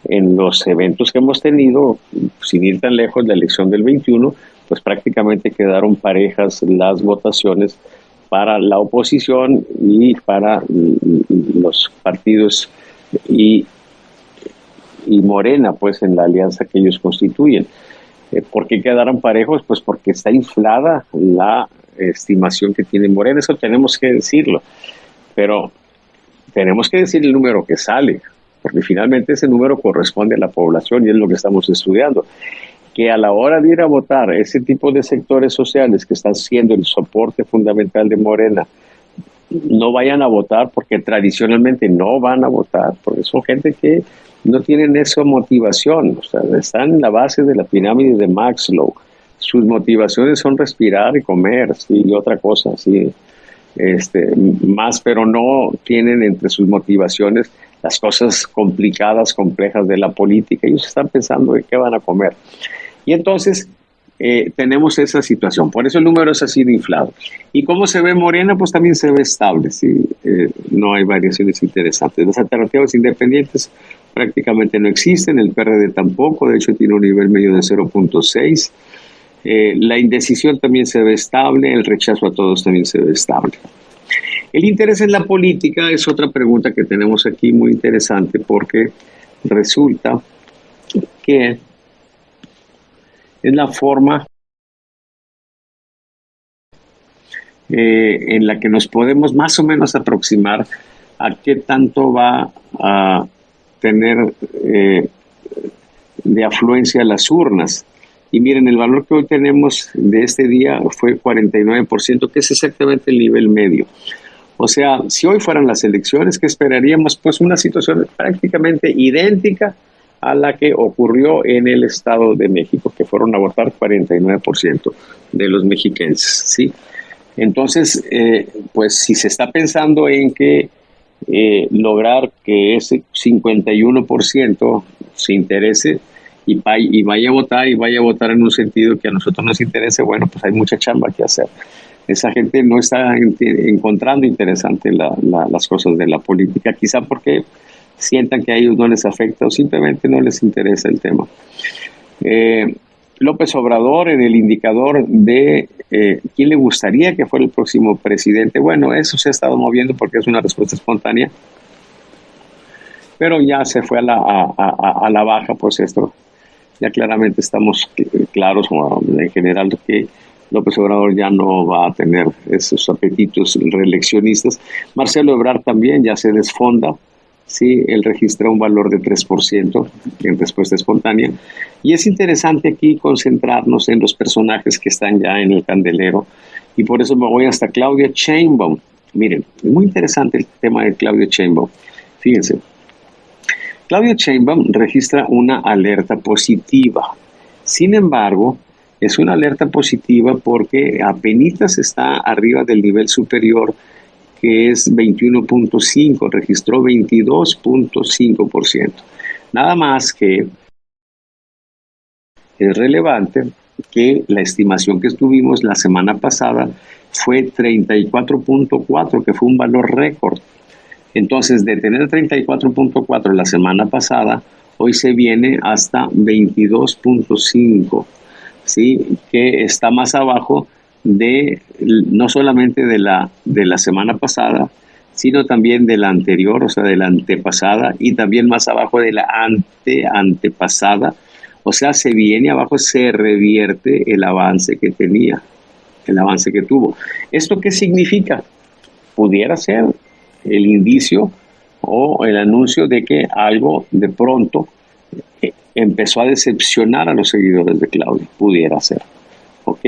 en los eventos que hemos tenido, sin ir tan lejos, la elección del 21, pues prácticamente quedaron parejas las votaciones para la oposición y para los partidos y Morena, pues en la alianza que ellos constituyen. ¿Por qué quedaron parejos? Pues porque está inflada la estimación que tiene Morena, eso tenemos que decirlo, pero tenemos que decir el número que sale, porque finalmente ese número corresponde a la población y es lo que estamos estudiando. Que a la hora de ir a votar, ese tipo de sectores sociales que están siendo el soporte fundamental de Morena, no vayan a votar porque tradicionalmente no van a votar, porque son gente que no tienen esa motivación, o sea, están en la base de la pirámide de Maslow. Sus motivaciones son respirar y comer, ¿sí? Y otra cosa, sí, más, pero no tienen entre sus motivaciones las cosas complicadas, complejas de la política. Ellos están pensando en qué van a comer. Y entonces tenemos esa situación. Por eso el número es así de inflado. ¿Y cómo se ve Morena? Pues también se ve estable. ¿Sí? No hay variaciones interesantes. Las alternativas independientes prácticamente no existen. El PRD tampoco. De hecho, tiene un nivel medio de 0.6. La indecisión también se ve estable. El rechazo a todos también se ve estable. El interés en la política es otra pregunta que tenemos aquí muy interesante, porque resulta que es la forma en la que nos podemos más o menos aproximar a qué tanto va a tener de afluencia a las urnas. Y miren, el valor que hoy tenemos de este día fue 49%, que es exactamente el nivel medio. O sea, si hoy fueran las elecciones, ¿qué esperaríamos? Pues una situación prácticamente idéntica a la que ocurrió en el Estado de México, que fueron a votar 49% de los mexiquenses, ¿sí? Entonces, pues si se está pensando en que lograr que ese 51% se interese y vaya a votar en un sentido que a nosotros nos interese, bueno, pues hay mucha chamba que hacer. Esa gente no está encontrando interesante las cosas de la política, quizá porque sientan que a ellos no les afecta o simplemente no les interesa el tema. López Obrador, en el indicador de quién le gustaría que fuera el próximo presidente, bueno, eso se ha estado moviendo porque es una respuesta espontánea, pero ya se fue a la baja, pues esto, ya claramente estamos claros en general que López Obrador ya no va a tener esos apetitos reeleccionistas. Marcelo Ebrard también ya se desfonda, sí, él registra un valor de 3% en respuesta espontánea. Y es interesante aquí concentrarnos en los personajes que están ya en el candelero. Y por eso me voy hasta Claudia Sheinbaum. Miren, es muy interesante el tema de Claudia Sheinbaum. Fíjense, Claudia Sheinbaum registra una alerta positiva. Sin embargo, es una alerta positiva porque apenas está arriba del nivel superior, que es 21.5, registró 22.5%. Nada más que es relevante que la estimación que tuvimos la semana pasada fue 34.4, que fue un valor récord. Entonces, de tener 34.4 la semana pasada, hoy se viene hasta 22.5. ¿Sí? Que está más abajo de no solamente de la semana pasada, sino también de la anterior, o sea, de la antepasada, y también más abajo de la antepasada. O sea, se viene abajo, se revierte el avance que tenía, el avance que tuvo. ¿Esto qué significa? Pudiera ser el indicio o el anuncio de que algo de pronto empezó a decepcionar a los seguidores de Claudia, pudiera ser, ¿ok?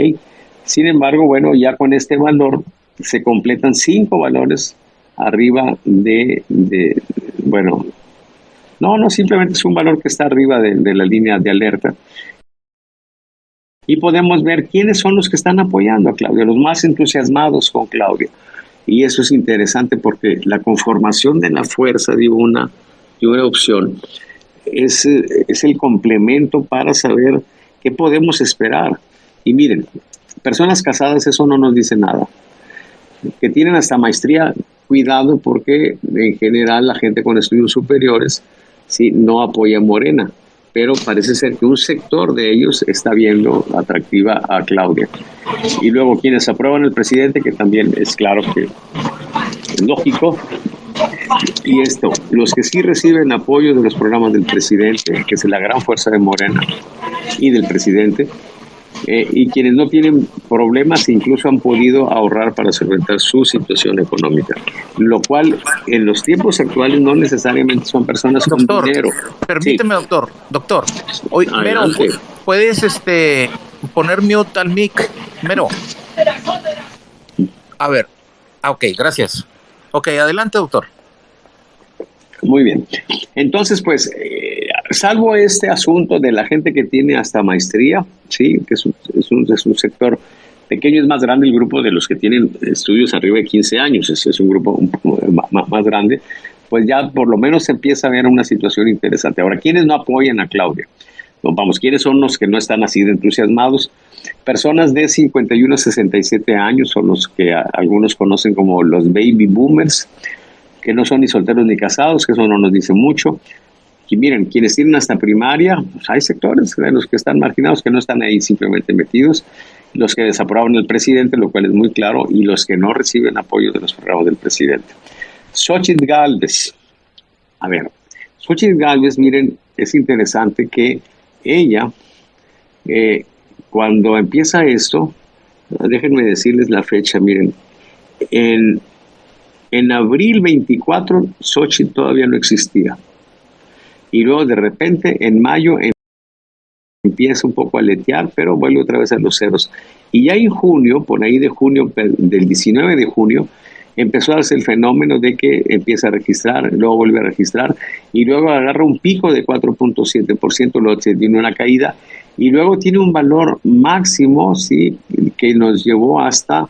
Sin embargo, bueno, ya con este valor se completan 5 valores arriba bueno, no, simplemente es un valor que está arriba de la línea de alerta. Y podemos ver quiénes son los que están apoyando a Claudia, los más entusiasmados con Claudia. Y eso es interesante porque la conformación de la fuerza de una opción es el complemento para saber qué podemos esperar. Y miren, personas casadas, eso no nos dice nada. Que tienen hasta maestría, cuidado, porque en general la gente con estudios superiores sí no apoya a Morena, pero parece ser que un sector de ellos está viendo atractiva a Claudia. Y luego quienes aprueban al presidente, que también es claro que es lógico. Y esto, los que sí reciben apoyo de los programas del presidente, que es la gran fuerza de Morena y del presidente, y quienes no tienen problemas incluso han podido ahorrar para solventar su situación económica, lo cual en los tiempos actuales no necesariamente son personas con dinero. Permíteme, sí. Doctor, hoy, Mero, ¿puedes poner mute al mic, Mero? A ver, ok, gracias. Ok, adelante, doctor. Muy bien. Entonces, pues, salvo este asunto de la gente que tiene hasta maestría, sí, que es un sector pequeño, es más grande el grupo de los que tienen estudios arriba de 15 años, es un grupo un poco más grande, pues ya por lo menos se empieza a ver una situación interesante. Ahora, ¿quiénes no apoyan a Claudia? No, vamos, ¿quiénes son los que no están así de entusiasmados? Personas de 51 a 67 años son los que algunos conocen como los baby boomers, que no son ni solteros ni casados, que eso no nos dice mucho. Y miren, quienes tienen hasta primaria, pues hay sectores de los que están marginados, que no están ahí simplemente metidos, los que desaprobaron al presidente, lo cual es muy claro, y los que no reciben apoyo de los programas del presidente. Xochitl Gálvez. A ver, Xochitl Gálvez, miren, es interesante que ella, cuando empieza esto, déjenme decirles la fecha, miren, en abril 24, Xochitl todavía no existía. Y luego de repente, en mayo, empieza un poco a letear, pero vuelve otra vez a los ceros. Y ya en junio, por ahí de junio, del 19 de junio, empezó a darse el fenómeno de que empieza a registrar, luego vuelve a registrar, y luego agarra un pico de 4.7%, luego tiene una caída, y luego tiene un valor máximo, ¿sí?, que nos llevó hasta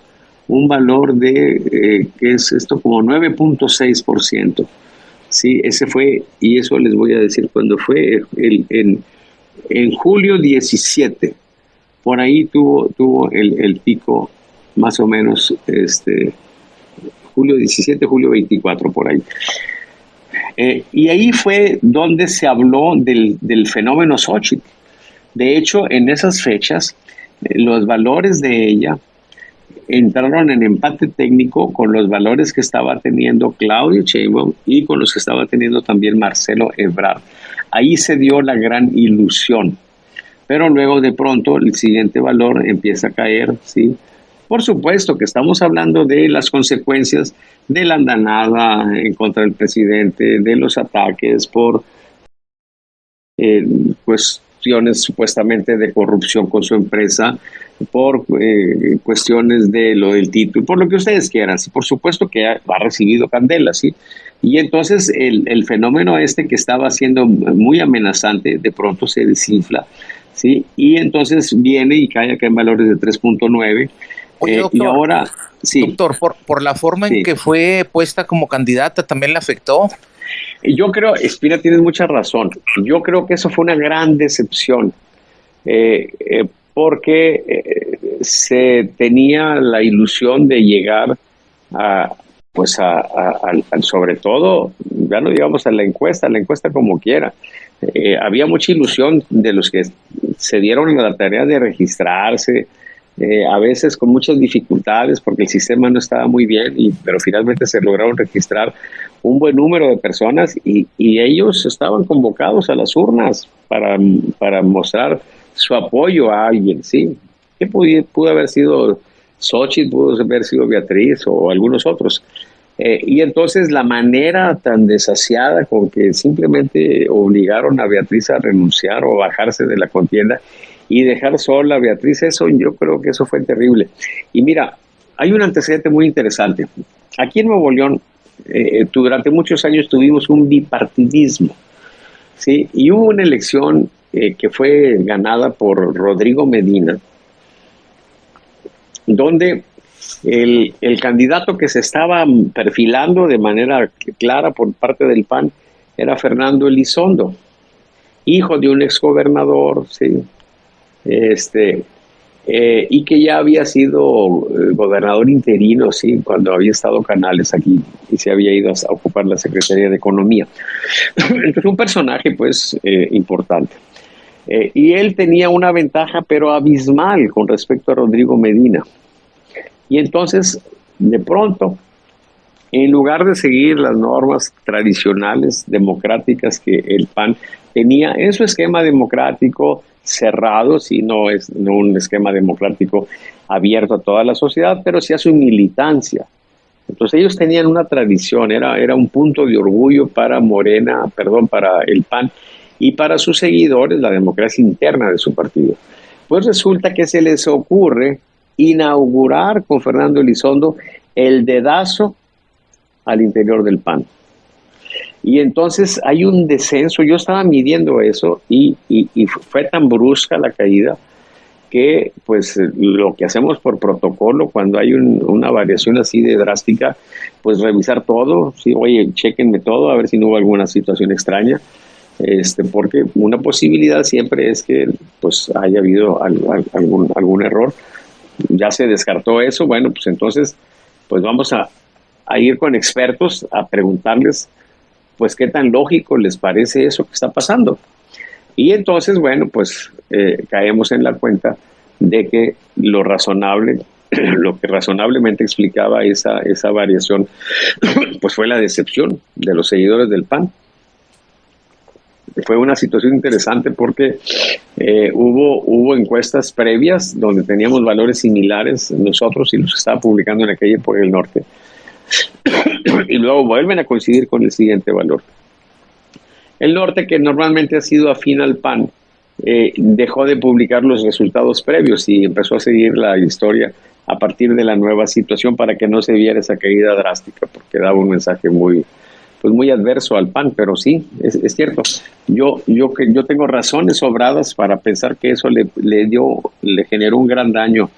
un valor de, que es esto como 9.6%. Sí, ese fue, y eso les voy a decir cuándo fue, en julio 17, por ahí tuvo el pico más o menos, julio 17, julio 24, por ahí. Y ahí fue donde se habló del fenómeno Xochitl. De hecho, en esas fechas, los valores de ella entraron en empate técnico con los valores que estaba teniendo Claudia Sheinbaum y con los que estaba teniendo también Marcelo Ebrard. Ahí se dio la gran ilusión, pero luego de pronto el siguiente valor empieza a caer, ¿sí? Por supuesto que estamos hablando de las consecuencias de la andanada en contra del presidente, de los ataques por cuestiones supuestamente de corrupción con su empresa, por cuestiones de lo del título, por lo que ustedes quieran. Sí, por supuesto que ha recibido candela, ¿sí? Y entonces el fenómeno que estaba siendo muy amenazante, de pronto se desinfla, ¿sí? Y entonces viene y cae acá en valores de 3.9. Oye, doctor, y ahora, sí. Doctor, por la forma en que fue puesta como candidata, ¿también le afectó? Yo creo, Espira, tienes mucha razón. Yo creo que eso fue una gran decepción, porque se tenía la ilusión de llegar sobre todo, ya no digamos a la encuesta como quiera. Había mucha ilusión de los que se dieron la tarea de registrarse, a veces con muchas dificultades porque el sistema no estaba muy bien, pero finalmente se lograron registrar un buen número de personas y ellos estaban convocados a las urnas para mostrar su apoyo a alguien, ¿sí? Que pudo haber sido Xochitl, pudo haber sido Beatriz o algunos otros. Y entonces la manera tan desasiada con que simplemente obligaron a Beatriz a renunciar o bajarse de la contienda y dejar sola a Beatriz, yo creo que eso fue terrible. Y mira, hay un antecedente muy interesante. Aquí en Nuevo León, durante muchos años tuvimos un bipartidismo, ¿sí? Y hubo una elección que fue ganada por Rodrigo Medina, donde el candidato que se estaba perfilando de manera clara por parte del PAN era Fernando Elizondo, hijo de un exgobernador, ¿sí? Y que ya había sido gobernador interino, sí, cuando había estado Canales aquí y se había ido a ocupar la Secretaría de Economía. Entonces, un personaje, pues, importante. Y él tenía una ventaja, pero abismal, con respecto a Rodrigo Medina. Y entonces, de pronto, en lugar de seguir las normas tradicionales democráticas que el PAN tenía en su esquema democrático cerrado, si no es no un esquema democrático abierto a toda la sociedad, pero sí a su militancia. Entonces ellos tenían una tradición, era un punto de orgullo para para el PAN y para sus seguidores, la democracia interna de su partido. Pues resulta que se les ocurre inaugurar con Fernando Elizondo el dedazo al interior del PAN. Y entonces hay un descenso, yo estaba midiendo eso y fue tan brusca la caída que pues lo que hacemos por protocolo cuando hay una variación así de drástica, pues revisar todo, sí, oye, chequenme todo a ver si no hubo alguna situación extraña, porque una posibilidad siempre es que pues haya habido algún error. Ya se descartó eso, bueno, pues entonces pues vamos a ir con expertos a preguntarles pues qué tan lógico les parece eso que está pasando. Y entonces, bueno, pues caemos en la cuenta de que lo razonable, lo que razonablemente explicaba esa variación, pues fue la decepción de los seguidores del PAN. Fue una situación interesante porque hubo encuestas previas donde teníamos valores similares nosotros y los que estaba publicando en aquella por el norte. Y luego vuelven a coincidir con el siguiente valor. El norte, que normalmente ha sido afín al PAN, dejó de publicar los resultados previos y empezó a seguir la historia a partir de la nueva situación para que no se viera esa caída drástica, porque daba un mensaje muy adverso al PAN, pero sí, es cierto. Yo tengo razones sobradas para pensar que eso le generó un gran daño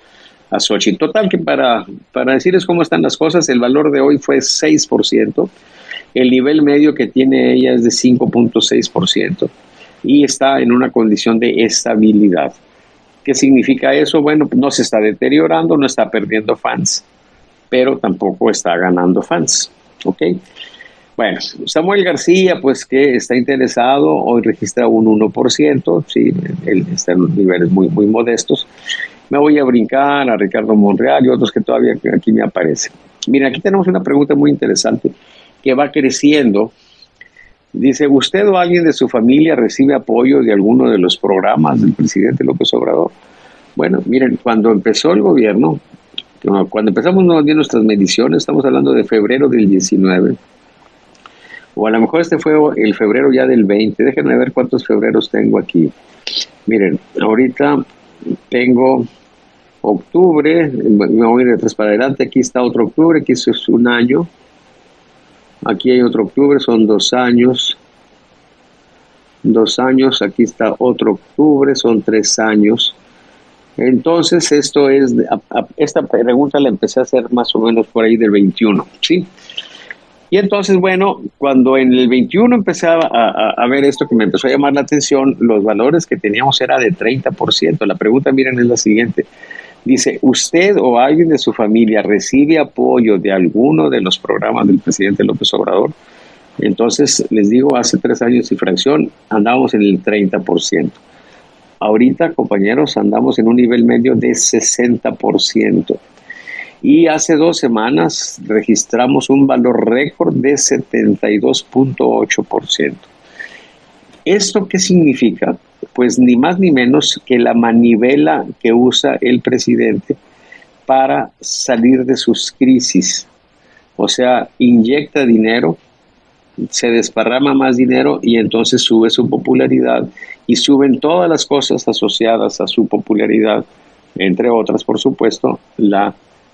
a Xochitl. Total que para decirles cómo están las cosas, el valor de hoy fue 6%, el nivel medio que tiene ella es de 5.6% y está en una condición de estabilidad. ¿Qué significa eso? Bueno, no se está deteriorando, no está perdiendo fans, pero tampoco está ganando fans, ¿ok? Bueno, Samuel García, pues que está interesado, hoy registra un 1%, sí, él está en niveles muy modestos. Me voy a brincar a Ricardo Monreal y otros que todavía aquí me aparecen. Miren, aquí tenemos una pregunta muy interesante que va creciendo. Dice, ¿usted o alguien de su familia recibe apoyo de alguno de los programas del presidente López Obrador? Bueno, miren, cuando empezó el gobierno, cuando empezamos nuestras mediciones, estamos hablando de febrero del 19, o a lo mejor este fue el febrero ya del 20, déjenme ver cuántos febreros tengo aquí. Miren, ahorita tengo octubre, me voy de atrás para adelante, aquí está otro octubre, aquí es un año, aquí hay otro octubre, son 2 años, aquí está otro octubre, son 3 años. Entonces esta pregunta la empecé a hacer más o menos por ahí del 21, ¿sí? Y entonces, bueno, cuando en el 21 empecé a ver esto que me empezó a llamar la atención, los valores que teníamos era de 30%. La pregunta, miren, es la siguiente. Dice, ¿usted o alguien de su familia recibe apoyo de alguno de los programas del presidente López Obrador? Entonces, les digo, hace 3 años y fracción andábamos en el 30%. Ahorita, compañeros, andamos en un nivel medio de 60%. Y hace 2 semanas registramos un valor récord de 72.8%. ¿Esto qué significa? Pues ni más ni menos que la manivela que usa el presidente para salir de sus crisis. O sea, inyecta dinero, se desparrama más dinero y entonces sube su popularidad y suben todas las cosas asociadas a su popularidad, entre otras, por supuesto, la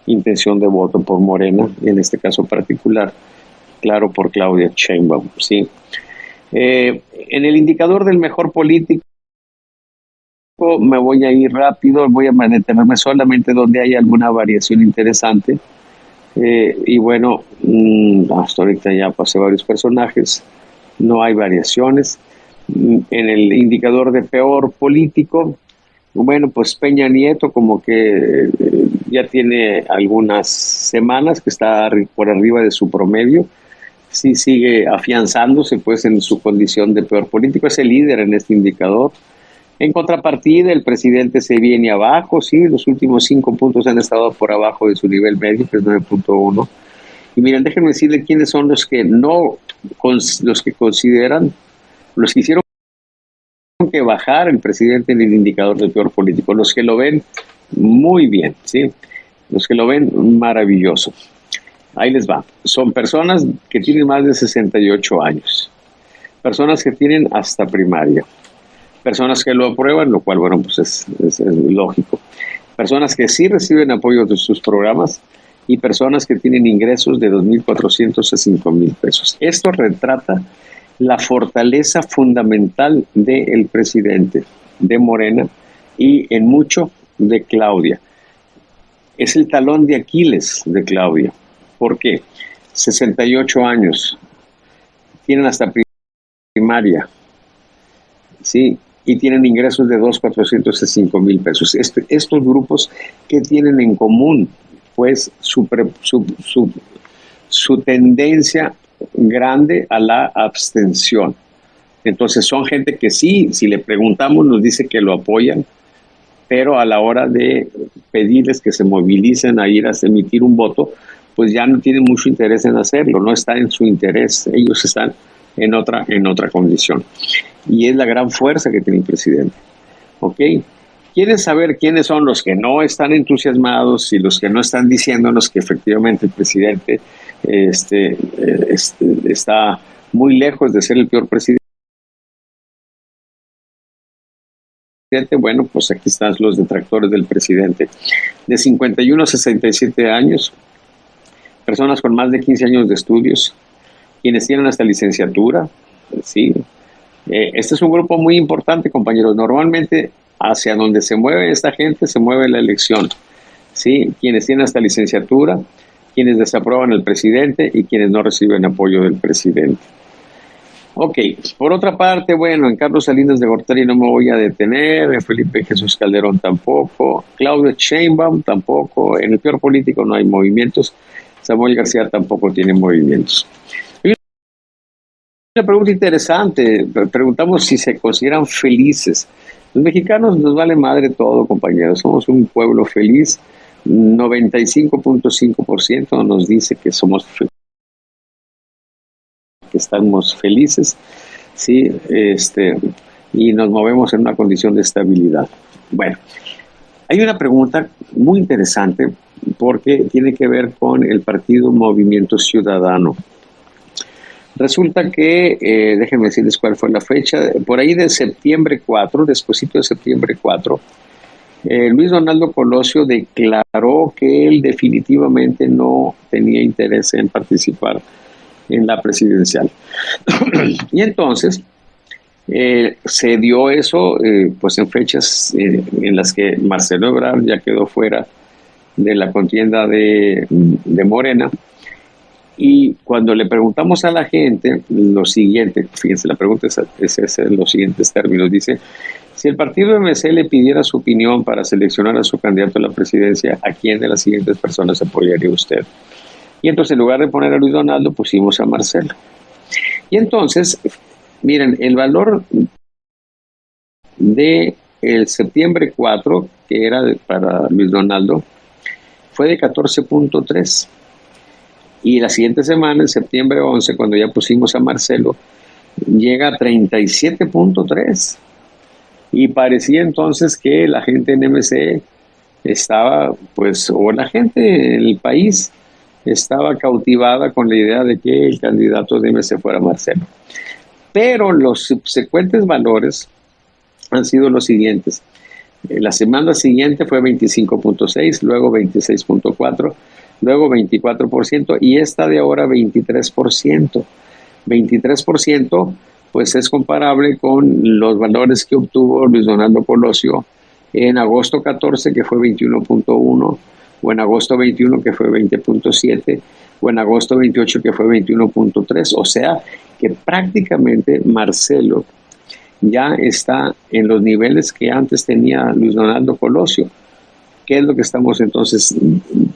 intención de voto por Morena, en este caso particular, claro, por Claudia Sheinbaum, ¿sí? En el indicador del mejor político, me voy a ir rápido, voy a detenerme solamente donde hay alguna variación interesante. Y bueno, hasta ahorita ya pasé varios personajes, no hay variaciones. En el indicador de peor político, bueno, pues Peña Nieto como que ya tiene algunas semanas que está por arriba de su promedio, sí sigue afianzándose pues en su condición de peor político, es el líder en este indicador. En contrapartida, el presidente se viene abajo, sí, los últimos 5 puntos han estado por abajo de su nivel medio, que es 9.1. Y miren, déjenme decirle quiénes son los que no, los que consideran, los que hicieron que bajar el presidente en el indicador del peor político, los que lo ven muy bien, sí, los que lo ven maravilloso. Ahí les va. Son personas que tienen más de 68 años, personas que tienen hasta primaria, personas que lo aprueban, lo cual, bueno, pues es lógico. Personas que sí reciben apoyo de sus programas y personas que tienen ingresos de 2.400 a 5.000 pesos. Esto retrata la fortaleza fundamental del presidente, de Morena, y en mucho de Claudia. Es el talón de Aquiles de Claudia. ¿Por qué? 68 años, tienen hasta primaria, ¿sí? Y tienen ingresos de 2.400 a 5.000 pesos. Estos grupos, ¿qué tienen en común? Pues su tendencia grande a la abstención. Entonces son gente que sí, si le preguntamos, nos dice que lo apoyan, pero a la hora de pedirles que se movilicen a ir a emitir un voto, pues ya no tienen mucho interés en hacerlo, no está en su interés, ellos están en otra condición. Y es la gran fuerza que tiene el presidente. ¿Ok? ¿Quieren saber quiénes son los que no están entusiasmados y los que no están diciéndonos que efectivamente el presidente está muy lejos de ser el peor presidente? Bueno, pues aquí están los detractores del presidente. De 51 a 67 años, personas con más de 15 años de estudios, quienes tienen hasta licenciatura, ¿sí? Este es un grupo muy importante, compañeros. Normalmente hacia donde se mueve esta gente se mueve la elección, ¿sí? Quienes tienen hasta licenciatura, quienes desaprueban al presidente y quienes no reciben apoyo del presidente. Ok, por otra parte, bueno, en Carlos Salinas de Gortari no me voy a detener, en Felipe Jesús Calderón tampoco, Claudia Sheinbaum tampoco, en el peor político no hay movimientos, Samuel García tampoco tiene movimientos. Hay una pregunta interesante, preguntamos si se consideran felices. Los mexicanos nos vale madre todo, compañeros, somos un pueblo feliz, 95.5% nos dice que somos felices, que estamos felices, ¿sí? Y nos movemos en una condición de estabilidad. Bueno, hay una pregunta muy interesante porque tiene que ver con el partido Movimiento Ciudadano. Resulta que, déjenme decirles cuál fue la fecha, por ahí de septiembre 4, despuesito de septiembre 4, Luis Donaldo Colosio declaró que él definitivamente no tenía interés en participar en la presidencial. Y entonces se dio eso pues en fechas en las que Marcelo Ebrard ya quedó fuera de la contienda de Morena. Y cuando le preguntamos a la gente lo siguiente, fíjense, la pregunta es en los siguientes términos, dice: si el partido MC le pidiera su opinión para seleccionar a su candidato a la presidencia, ¿a quién de las siguientes personas apoyaría usted? Y entonces, en lugar de poner a Luis Donaldo, pusimos a Marcelo. Y entonces, miren, el valor de el septiembre 4, que era para Luis Donaldo, fue de 14.3. Y la siguiente semana, en septiembre 11, cuando ya pusimos a Marcelo, llega a 37.3. Y parecía entonces que la gente en MC estaba, pues, o la gente en el país estaba cautivada con la idea de que el candidato de MC fuera Marcelo. Pero los subsecuentes valores han sido los siguientes. La semana siguiente fue 25.6, luego 26.4, luego 24% y esta de ahora 23%. 23% pues es comparable con los valores que obtuvo Luis Donaldo Colosio en agosto 14, que fue 21.1, o en agosto 21, que fue 20.7, o en agosto 28, que fue 21.3. O sea que prácticamente Marcelo ya está en los niveles que antes tenía Luis Donaldo Colosio. ¿Qué es lo que estamos entonces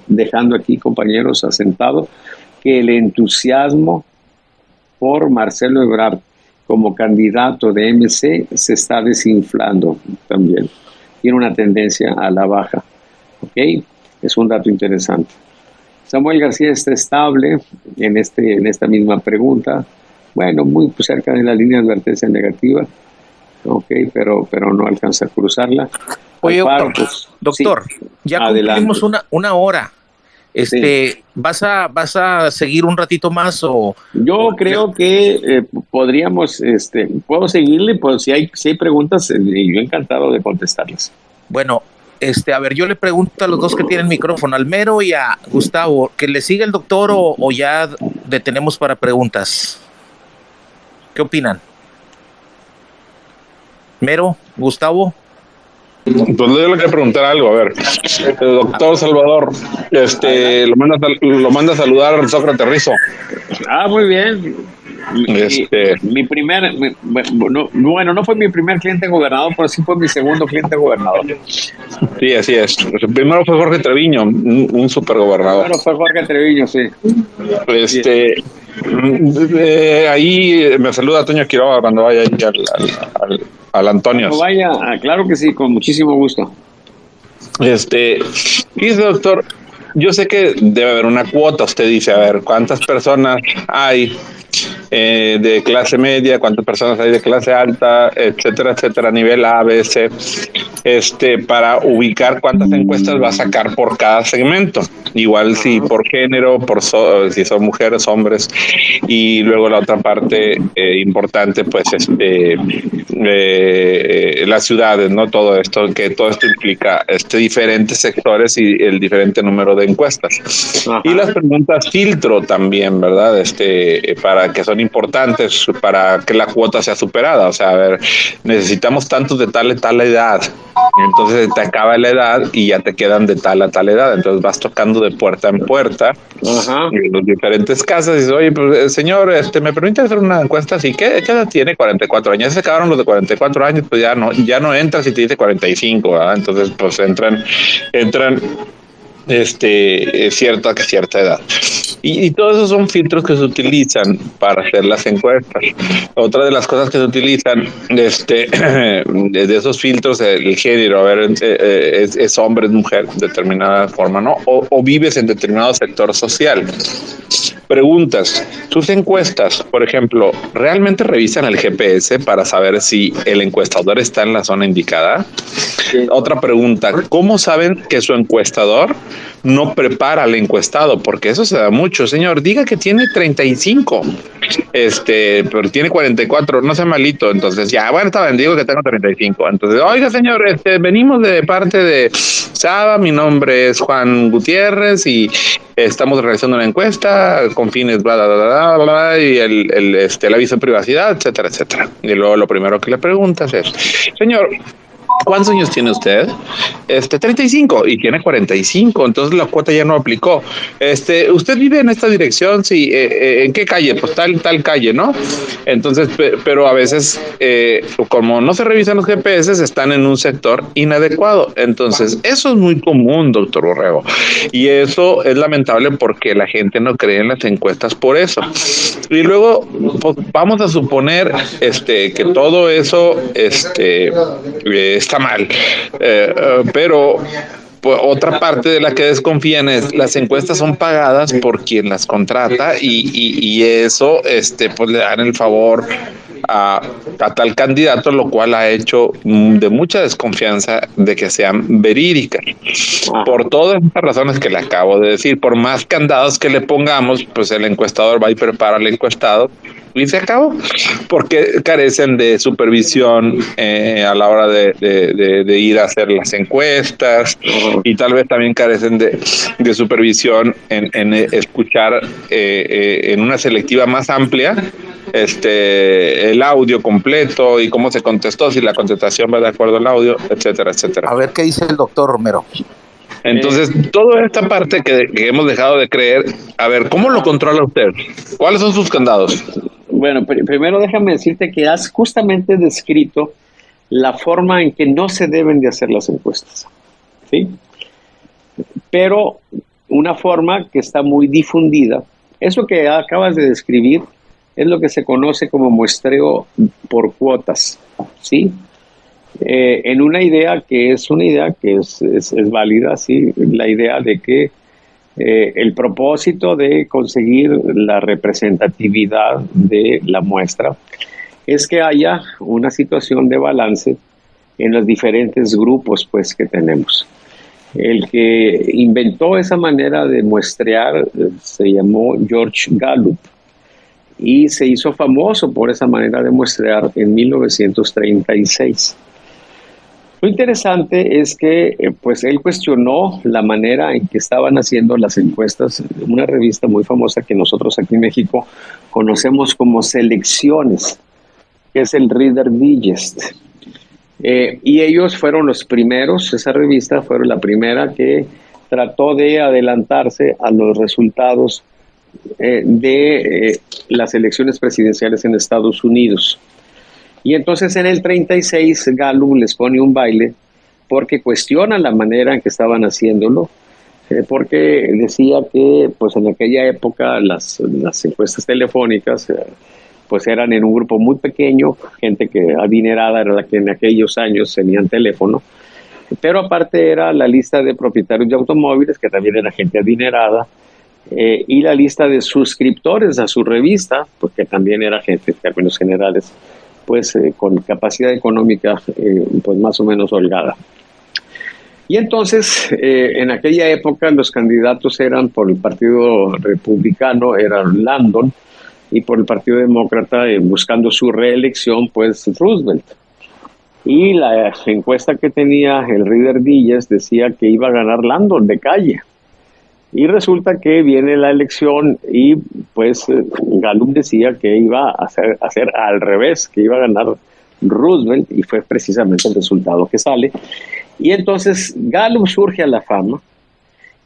dejando aquí, compañeros, asentado? Que el entusiasmo por Marcelo Ebrard como candidato de MC se está desinflando también. Tiene una tendencia a la baja. ¿Ok? Es un dato interesante. Samuel García está estable en esta misma pregunta. Bueno, muy cerca de la línea de advertencia negativa. Ok, pero no alcanza a cruzarla. Oye, Alfaro, doctor, sí, ya adelante. cumplimos una hora. Sí. ¿Vas a seguir un ratito más o? Yo creo que podríamos, puedo seguirle, pues si hay preguntas, yo encantado de contestarlas. Bueno, a ver, yo le pregunto a los dos que tienen micrófono, al Mero y a Gustavo, ¿que le siga el doctor o ya detenemos para preguntas? ¿Qué opinan? Mero, Gustavo. Pues yo le quiero preguntar algo, a ver, el doctor Salvador, lo manda a saludar al Sócrates Rizo. Muy bien. Mi primer, bueno, no fue mi primer cliente gobernador, pero sí fue mi segundo cliente gobernador. Sí, así es. El primero fue Jorge Treviño, un super gobernador. Primero fue Jorge Treviño, sí. Ahí me saluda Toño Quiroga cuando vaya ahí al Antonio. Cuando vaya, claro que sí, con muchísimo gusto. Dice, doctor, yo sé que debe haber una cuota. Usted dice, a ver, ¿cuántas personas hay de clase media, cuántas personas hay de clase alta, etcétera, etcétera, nivel A, B, C, para ubicar cuántas encuestas va a sacar por cada segmento? Igual si por género, si son mujeres, hombres, y luego la otra parte importante, pues las ciudades, ¿no? Todo esto implica diferentes sectores y el diferente número de encuestas. Ajá. Y las preguntas filtro también, ¿verdad? Para que son importantes para que la cuota sea superada. O sea, a ver, necesitamos tantos de tal edad. Entonces te acaba la edad y ya te quedan de tal a tal edad. Entonces vas tocando de puerta en puerta. Ajá. En los diferentes casas y dices, oye, pues, señor, ¿me permite hacer una encuesta así? ¿Qué edad tiene? 44 años. Ya se acabaron los de 44 años, pues ya no entras si te dice 45, ¿verdad? Entonces, pues entran cierta edad. Y todos esos son filtros que se utilizan para hacer las encuestas. Otra de las cosas que se utilizan de esos filtros, el género, a ver, es hombre, es mujer, de determinada forma, ¿no? O vives en determinado sector social. Preguntas. Sus encuestas, por ejemplo, ¿realmente revisan el GPS para saber si el encuestador está en la zona indicada? Sí. Otra pregunta. ¿Cómo saben que su encuestador no prepara al encuestado? Porque eso se da mucho. Señor, diga que tiene 35, pero tiene 44, no sea malito. Entonces, ya, bueno, está bien, digo que tengo 35. Entonces, oiga, señor, venimos de parte de Saba, mi nombre es Juan Gutiérrez y estamos realizando una encuesta con fines bla, bla, bla, bla, bla, bla, y el aviso de privacidad, etcétera, etcétera. Y luego lo primero que le preguntas es, señor, ¿cuántos años tiene usted? 35 y tiene 45, entonces la cuota ya no aplicó. ¿Usted vive en esta dirección? Sí, ¿en qué calle? Pues tal calle, ¿no? Entonces, pero a veces, como no se revisan los GPS, están en un sector inadecuado. Entonces, eso es muy común, doctor Borrego. Y eso es lamentable porque la gente no cree en las encuestas por eso. Y luego, pues, vamos a suponer que todo eso está mal, pero pues, otra parte de la que desconfían es las encuestas son pagadas por quien las contrata y eso pues le dan el favor a tal candidato, lo cual ha hecho de mucha desconfianza de que sean verídicas. Por todas estas razones que le acabo de decir, por más candados que le pongamos, pues el encuestador va y prepara al encuestado y se acabó, porque carecen de supervisión a la hora de ir a hacer las encuestas, y tal vez también carecen de supervisión en escuchar en una selectiva más amplia el audio completo y cómo se contestó, si la contestación va de acuerdo al audio, etcétera, etcétera. A ver qué dice el doctor Romero. Entonces, toda esta parte que hemos dejado de creer, a ver, ¿cómo lo controla usted? ¿Cuáles son sus candados? Bueno, primero déjame decirte que has justamente descrito la forma en que no se deben de hacer las encuestas, ¿sí? Pero una forma que está muy difundida, eso que acabas de describir es lo que se conoce como muestreo por cuotas, ¿sí? En una idea que es válida, ¿sí? La idea de que el propósito de conseguir la representatividad de la muestra es que haya una situación de balance en los diferentes grupos, pues, que tenemos. El que inventó esa manera de muestrear se llamó George Gallup y se hizo famoso por esa manera de muestrear en 1936. Lo interesante es que pues él cuestionó la manera en que estaban haciendo las encuestas. Una revista muy famosa que nosotros aquí en México conocemos como Selecciones, que es el Reader Digest. Y ellos fueron los primeros, esa revista fue la primera que trató de adelantarse a los resultados de las elecciones presidenciales en Estados Unidos. Y entonces en el 36 Gallup les pone un baile porque cuestiona la manera en que estaban haciéndolo, porque decía que pues en aquella época las encuestas telefónicas pues eran en un grupo muy pequeño, gente que adinerada era la que en aquellos años tenían teléfono, pero aparte era la lista de propietarios de automóviles, que también era gente adinerada, y la lista de suscriptores a su revista, porque también era gente, en términos generales, pues con capacidad económica pues más o menos holgada. Y entonces en aquella época los candidatos eran por el Partido Republicano, eran Landon, y por el Partido Demócrata buscando su reelección, pues Roosevelt. Y la encuesta que tenía el Reader Digest decía que iba a ganar Landon de calle. Y resulta que viene la elección y pues Gallup decía que iba a hacer al revés, que iba a ganar Roosevelt, y fue precisamente el resultado que sale. Y entonces Gallup surge a la fama,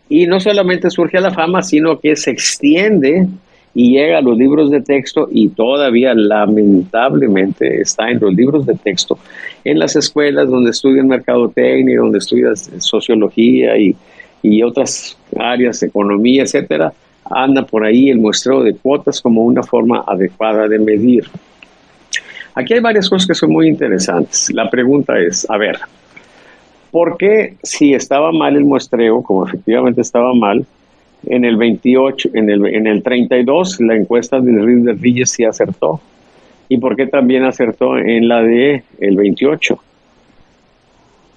y no solamente surge a la fama, sino que se extiende y llega a los libros de texto, y todavía lamentablemente está en los libros de texto, en las escuelas donde estudian mercadotecnia, donde estudian sociología y otras áreas, economía, etcétera, anda por ahí el muestreo de cuotas como una forma adecuada de medir. Aquí hay varias cosas que son muy interesantes. La pregunta es, a ver, ¿por qué si estaba mal el muestreo, como efectivamente estaba mal, en el 28, en el 32 la encuesta del Reader Digest sí acertó? ¿Y por qué también acertó en la de el 28?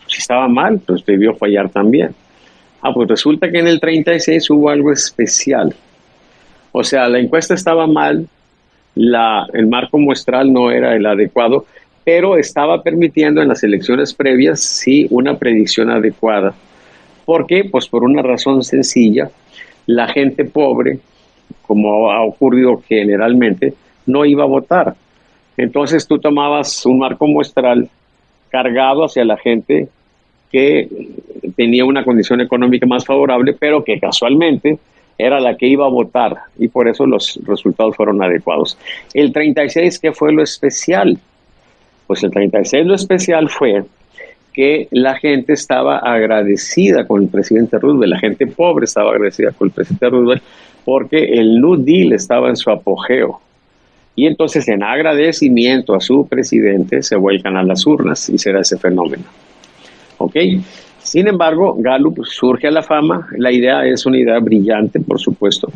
Si estaba mal, pues debió fallar también. Pues resulta que en el 36 hubo algo especial. O sea, la encuesta estaba mal, el marco muestral no era el adecuado, pero estaba permitiendo en las elecciones previas sí una predicción adecuada. ¿Por qué? Pues por una razón sencilla. La gente pobre, como ha ocurrido generalmente, no iba a votar. Entonces tú tomabas un marco muestral cargado hacia la gente que tenía una condición económica más favorable, pero que casualmente era la que iba a votar, y por eso los resultados fueron adecuados. El 36, ¿qué fue lo especial? Pues el 36 lo especial fue que la gente estaba agradecida con el presidente Roosevelt, la gente pobre estaba agradecida con el presidente Roosevelt, porque el New Deal estaba en su apogeo. Y entonces, en agradecimiento a su presidente, se vuelcan a las urnas, y será ese fenómeno. ¿Ok? Sin embargo, Gallup surge a la fama. La idea es una idea brillante, por supuesto,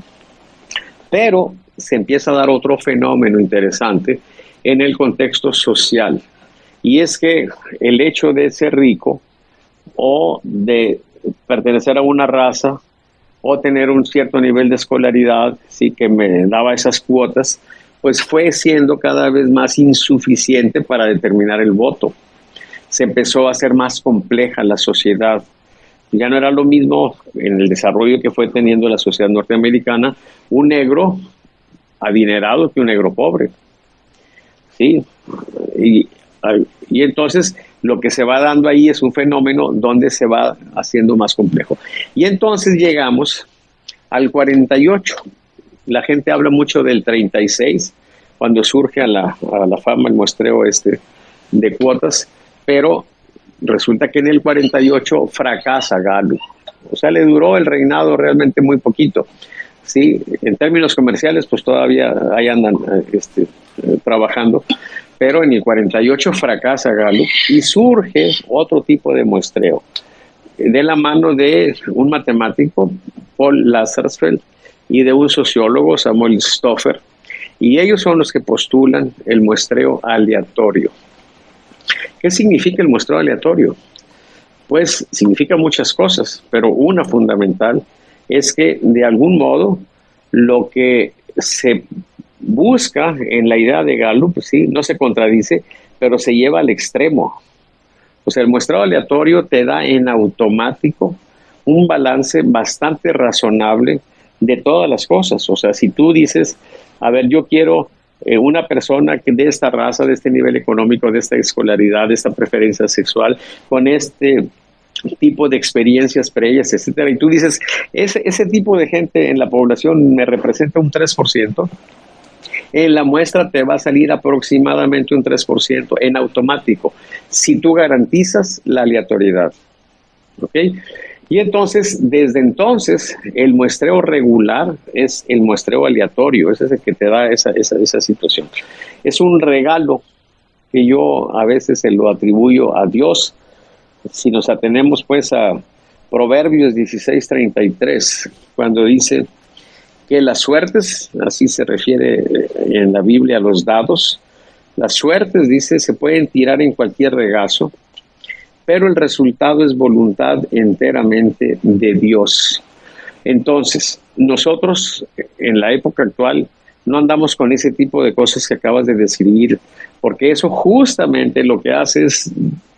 pero se empieza a dar otro fenómeno interesante en el contexto social, y es que el hecho de ser rico o de pertenecer a una raza o tener un cierto nivel de escolaridad, sí, que me daba esas cuotas, pues fue siendo cada vez más insuficiente para determinar el voto. Se empezó a hacer más compleja la sociedad. Ya no era lo mismo en el desarrollo que fue teniendo la sociedad norteamericana un negro adinerado que un negro pobre. ¿Sí? Y entonces lo que se va dando ahí es un fenómeno donde se va haciendo más complejo. Y entonces llegamos al 48. La gente habla mucho del 36, cuando surge a la fama el muestreo de cuotas, pero resulta que en el 48 fracasa Gallup. O sea, le duró el reinado realmente muy poquito. Sí, en términos comerciales, pues todavía ahí andan trabajando, pero en el 48 fracasa Gallup y surge otro tipo de muestreo, de la mano de un matemático, Paul Lazarsfeld, y de un sociólogo, Samuel Stoffer, y ellos son los que postulan el muestreo aleatorio. ¿Qué significa el muestreo aleatorio? Pues significa muchas cosas, pero una fundamental es que de algún modo lo que se busca en la idea de Gallup, ¿sí?, no se contradice, pero se lleva al extremo. O sea, el muestreo aleatorio te da en automático un balance bastante razonable de todas las cosas. O sea, si tú dices, a ver, yo quiero una persona que de esta raza, de este nivel económico, de esta escolaridad, de esta preferencia sexual, con este tipo de experiencias previas, etcétera, y tú dices, ese tipo de gente en la población me representa un 3%, en la muestra te va a salir aproximadamente un 3% en automático, si tú garantizas la aleatoriedad. ¿Ok? Y entonces, desde entonces, el muestreo regular es el muestreo aleatorio, ese es el que te da esa situación. Es un regalo que yo a veces se lo atribuyo a Dios. Si nos atenemos pues a Proverbios 16:33, cuando dice que las suertes, así se refiere en la Biblia a los dados, las suertes, dice, se pueden tirar en cualquier regazo, pero el resultado es voluntad enteramente de Dios. Entonces, nosotros en la época actual no andamos con ese tipo de cosas que acabas de describir, porque eso justamente lo que hace es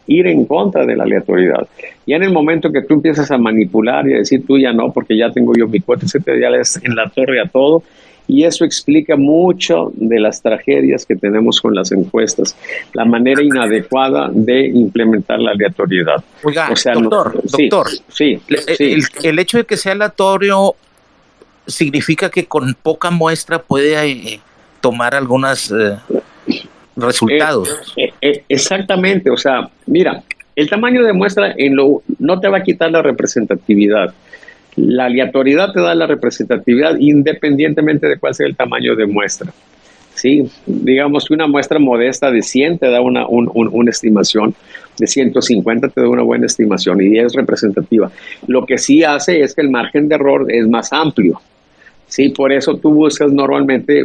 ir en contra de la aleatoriedad. Y en el momento que tú empiezas a manipular y a decir tú ya no, porque ya tengo yo mi cuota, etcétera, ya le das en la torre a todo. Y eso explica mucho de las tragedias que tenemos con las encuestas, la manera inadecuada de implementar la aleatoriedad. Oiga, o sea, doctor, sí. El hecho de que sea aleatorio significa que con poca muestra puede tomar algunos resultados. Exactamente, o sea, mira, el tamaño de muestra no te va a quitar la representatividad. La aleatoriedad te da la representatividad independientemente de cuál sea el tamaño de muestra. Sí, digamos que una muestra modesta de 100 te da una estimación, de 150 te da una buena estimación y es representativa. Lo que sí hace es que el margen de error es más amplio. Sí, por eso tú buscas normalmente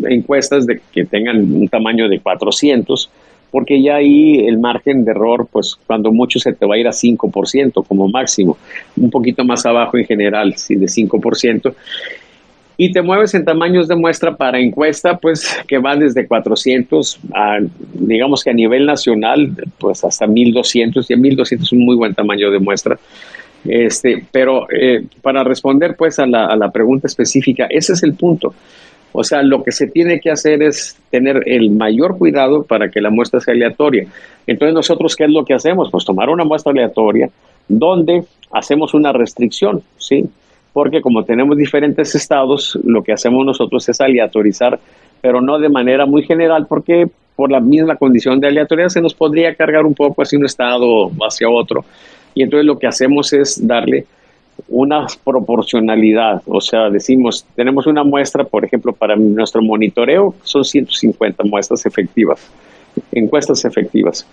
encuestas que tengan un tamaño de 400, porque ya ahí el margen de error, pues cuando mucho se te va a ir a 5% como máximo, un poquito más abajo en general, sí, de 5%. Y te mueves en tamaños de muestra para encuesta, pues que va desde 400 a, digamos que a nivel nacional, pues hasta 1200, y 1200 es un muy buen tamaño de muestra. Pero para responder pues a la pregunta específica, ese es el punto. O sea, lo que se tiene que hacer es tener el mayor cuidado para que la muestra sea aleatoria. Entonces nosotros, ¿qué es lo que hacemos? Pues tomar una muestra aleatoria donde hacemos una restricción, ¿sí? Porque como tenemos diferentes estados, lo que hacemos nosotros es aleatorizar, pero no de manera muy general, porque por la misma condición de aleatoriedad se nos podría cargar un poco hacia un estado o hacia otro. Y entonces lo que hacemos es darle una proporcionalidad, o sea, decimos, tenemos una muestra, por ejemplo, para nuestro monitoreo, son 150 muestras efectivas, encuestas efectivas,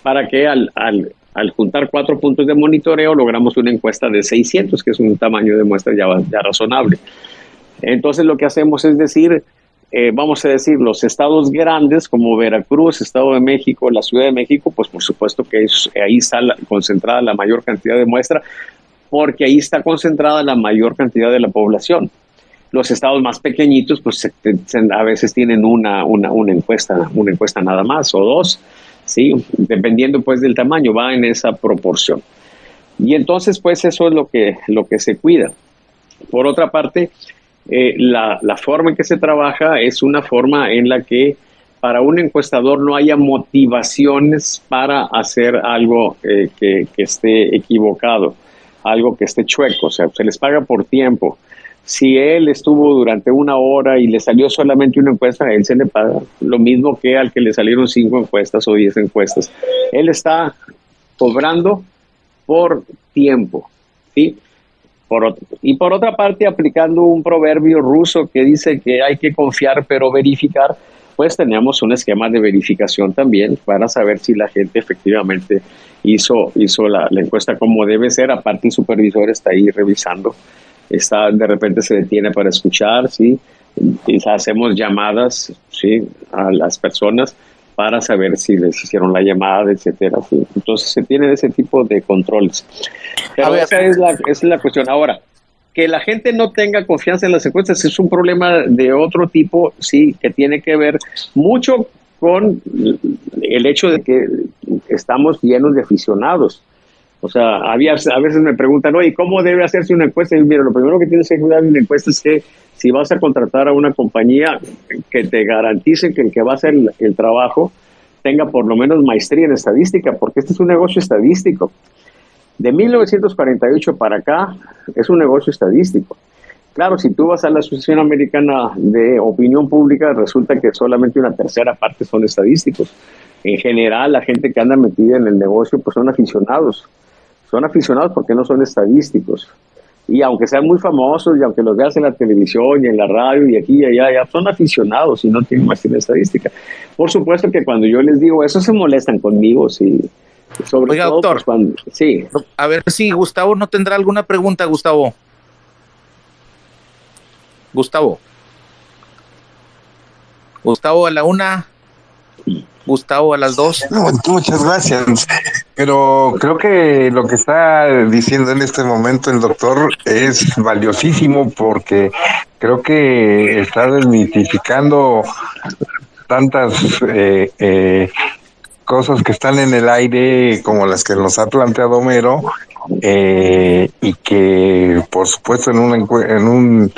para que al juntar 4 puntos de monitoreo logramos una encuesta de 600, que es un tamaño de muestra ya razonable. Entonces lo que hacemos es decir, vamos a decir, los estados grandes como Veracruz, Estado de México, la Ciudad de México, pues por supuesto que ahí está concentrada la mayor cantidad de muestra, porque ahí está concentrada la mayor cantidad de la población. Los estados más pequeñitos, pues a veces tienen una encuesta nada más o dos, ¿sí? Dependiendo pues del tamaño, va en esa proporción. Y entonces pues eso es lo que se cuida. Por otra parte, la forma en que se trabaja es una forma en la que para un encuestador no haya motivaciones para hacer algo que esté equivocado, algo que esté chueco, o sea, se les paga por tiempo. Si él estuvo durante 1 hora y le salió solamente una encuesta, a él se le paga lo mismo que al que le salieron 5 encuestas o 10 encuestas. Él está cobrando por tiempo, ¿sí? Y por otra parte, aplicando un proverbio ruso que dice que hay que confiar pero verificar, pues tenemos un esquema de verificación también para saber si la gente efectivamente hizo la encuesta como debe ser. Aparte, el supervisor está ahí revisando, de repente se detiene para escuchar, ¿sí? Y hacemos llamadas, ¿sí?, a las personas para saber si les hicieron la llamada, etcétera. ¿Sí? Entonces se tienen ese tipo de controles. Pero esa es la cuestión. Ahora, que la gente no tenga confianza en las encuestas es un problema de otro tipo, sí, que tiene que ver mucho con el hecho de que estamos llenos de aficionados. O sea, a veces me preguntan, oye, ¿cómo debe hacerse una encuesta? Y mira, lo primero que tienes que cuidar en una encuesta es que si vas a contratar a una compañía, que te garantice que el que va a hacer el trabajo tenga por lo menos maestría en estadística, porque este es un negocio estadístico. De 1948 para acá es un negocio estadístico. Claro, si tú vas a la Asociación Americana de Opinión Pública, resulta que solamente una tercera parte son estadísticos. En general, la gente que anda metida en el negocio pues son aficionados. Son aficionados porque no son estadísticos. Y aunque sean muy famosos y aunque los veas en la televisión y en la radio y aquí y allá, son aficionados y no tienen maestría en estadística. Por supuesto que cuando yo les digo eso se molestan conmigo, sí. Sobre Oiga, todo, doctor, pues, sí. A ver si Gustavo no tendrá alguna pregunta, Gustavo. Gustavo a la 1, Gustavo a las 2. No, muchas gracias. Pero creo que lo que está diciendo en este momento el doctor es valiosísimo porque creo que está desmitificando tantas cosas que están en el aire como las que nos ha planteado Homero y que por supuesto en un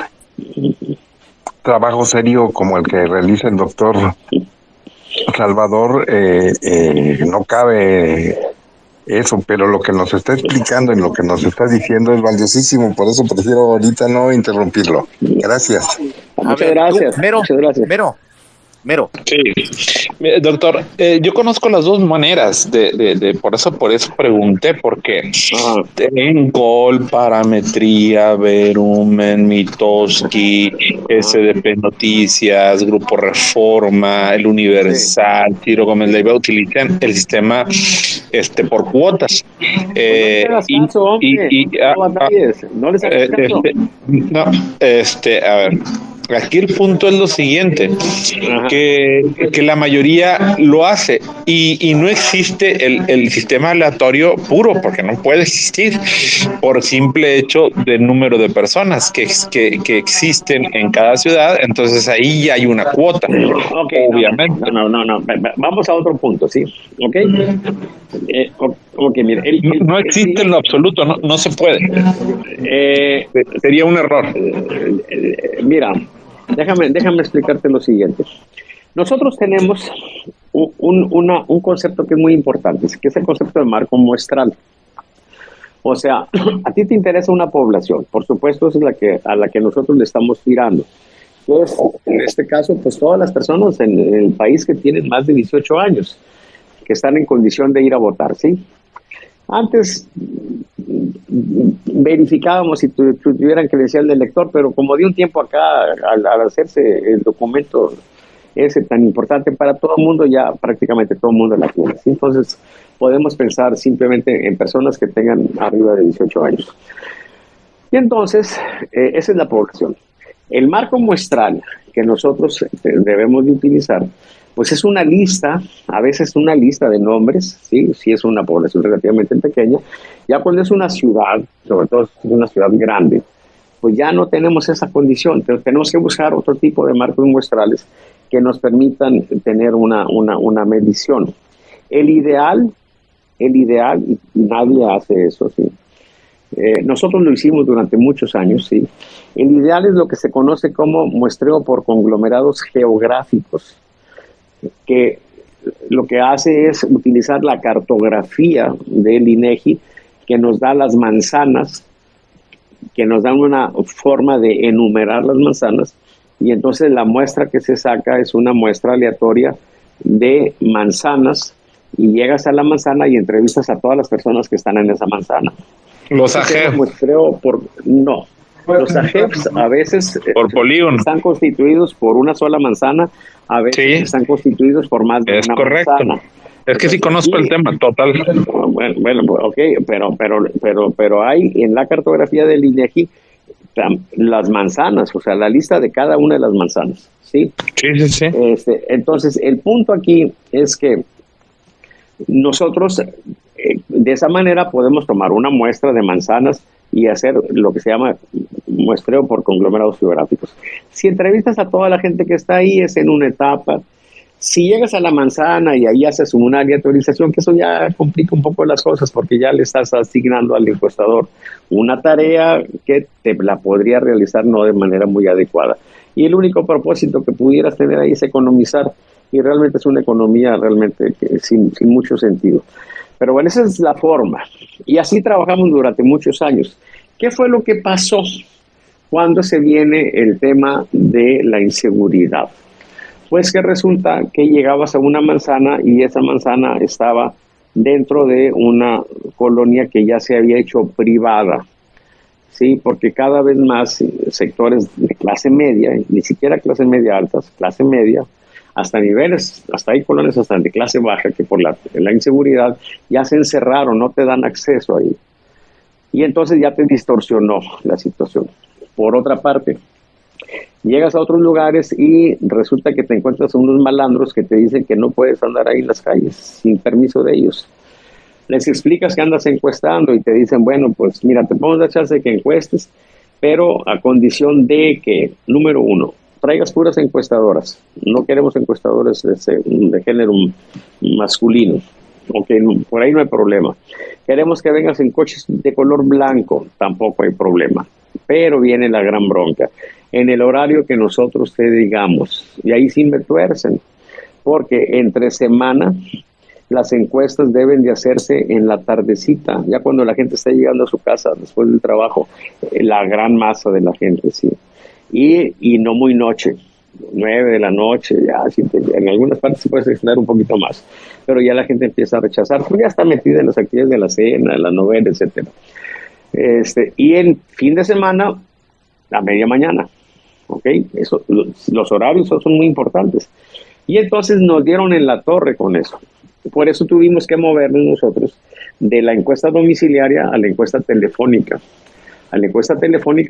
trabajo serio como el que realiza el doctor Salvador no cabe eso, pero lo que nos está explicando y lo que nos está diciendo es valiosísimo, por eso prefiero ahorita no interrumpirlo. Gracias. Muchas gracias. Mero. Sí, doctor, yo conozco las dos maneras por eso pregunté, porque en Col, Parametría, Verumen, Mitoski, SDP Noticias, Grupo Reforma, El Universal, Ciro Gómez Leiva utilizan el sistema por cuotas. No les hagas caso. A ver. Aquí el punto es lo siguiente, que la mayoría lo hace y no existe el sistema aleatorio puro, porque no puede existir por simple hecho del número de personas que existen en cada ciudad. Entonces ahí ya hay una cuota, obviamente. No. Vamos a otro punto, ¿sí? ¿Ok? Mira, no existe en lo absoluto, no se puede. Sería un error. Mira, déjame explicarte lo siguiente. Nosotros tenemos un concepto que es muy importante, que es el concepto de marco muestral. O sea, a ti te interesa una población, por supuesto, esa es a la que nosotros le estamos tirando. Entonces, en este caso, pues todas las personas en el país que tienen más de 18 años, que están en condición de ir a votar, ¿sí? Antes verificábamos si tuvieran credencial de elector, pero como de un tiempo acá, al hacerse el documento ese tan importante para todo el mundo, ya prácticamente todo el mundo la tiene, ¿sí? Entonces podemos pensar simplemente en personas que tengan arriba de 18 años. Y entonces, esa es la población. El marco muestral que nosotros debemos de utilizar, pues es una lista, a veces una lista de nombres, ¿sí? Si es una población relativamente pequeña. Ya cuando es una ciudad, sobre todo si es una ciudad grande, pues ya no tenemos esa condición. Tenemos que buscar otro tipo de marcos muestrales que nos permitan tener una medición. El ideal, y nadie hace eso, ¿sí? Nosotros lo hicimos durante muchos años, ¿sí? El ideal es lo que se conoce como muestreo por conglomerados geográficos, que lo que hace es utilizar la cartografía del INEGI, que nos da las manzanas, que nos dan una forma de enumerar las manzanas, y entonces la muestra que se saca es una muestra aleatoria de manzanas, y llegas a la manzana y entrevistas a todas las personas que están en esa manzana. Los AGEP. Los AGEPs a veces por polígono están constituidos por una sola manzana, a veces están constituidos por más de una manzana. Es que sí conozco el tema, total. Bueno, ok, pero hay en la cartografía del INEGI las manzanas, o sea, la lista de cada una de las manzanas, ¿sí? Sí. Entonces, el punto aquí es que nosotros de esa manera podemos tomar una muestra de manzanas y hacer lo que se llama muestreo por conglomerados geográficos. Si entrevistas a toda la gente que está ahí, es en una etapa. Si llegas a la manzana y ahí haces una aleatorización, que eso ya complica un poco las cosas, porque ya le estás asignando al encuestador una tarea que te la podría realizar no de manera muy adecuada. Y el único propósito que pudieras tener ahí es economizar, y realmente es una economía realmente sin mucho sentido. Pero bueno, esa es la forma. Y así trabajamos durante muchos años. ¿Qué fue lo que pasó cuando se viene el tema de la inseguridad? Pues que resulta que llegabas a una manzana y esa manzana estaba dentro de una colonia que ya se había hecho privada, ¿sí? Porque cada vez más sectores de clase media, ni siquiera clase media altas, clase media, hasta niveles, hasta hay colonias hasta de clase baja que por la inseguridad ya se encerraron, no te dan acceso ahí. Y entonces ya te distorsionó la situación. Por otra parte, llegas a otros lugares y resulta que te encuentras a unos malandros que te dicen que no puedes andar ahí en las calles sin permiso de ellos. Les explicas que andas encuestando y te dicen, bueno, pues mira, te podemos dar chance de que encuestes, pero a condición de que, número uno, traigas puras encuestadoras. No queremos encuestadores de género masculino. Okay, por ahí no hay problema. Queremos que vengas en coches de color blanco. Tampoco hay problema. Pero viene la gran bronca. En el horario que nosotros te digamos. Y ahí sí me tuercen. Porque entre semana las encuestas deben de hacerse en la tardecita. Ya cuando la gente está llegando a su casa después del trabajo. La gran masa de la gente, sí. Y no muy noche, 9 de la noche, ya en algunas partes se puede extender un poquito más, pero ya la gente empieza a rechazar, pues ya está metida en las actividades de la cena, de la novela, etcétera. Y en fin de semana, a media mañana, ¿ok? Eso, los horarios son muy importantes. Y entonces nos dieron en la torre con eso. Por eso tuvimos que movernos nosotros de la encuesta domiciliaria a la encuesta telefónica,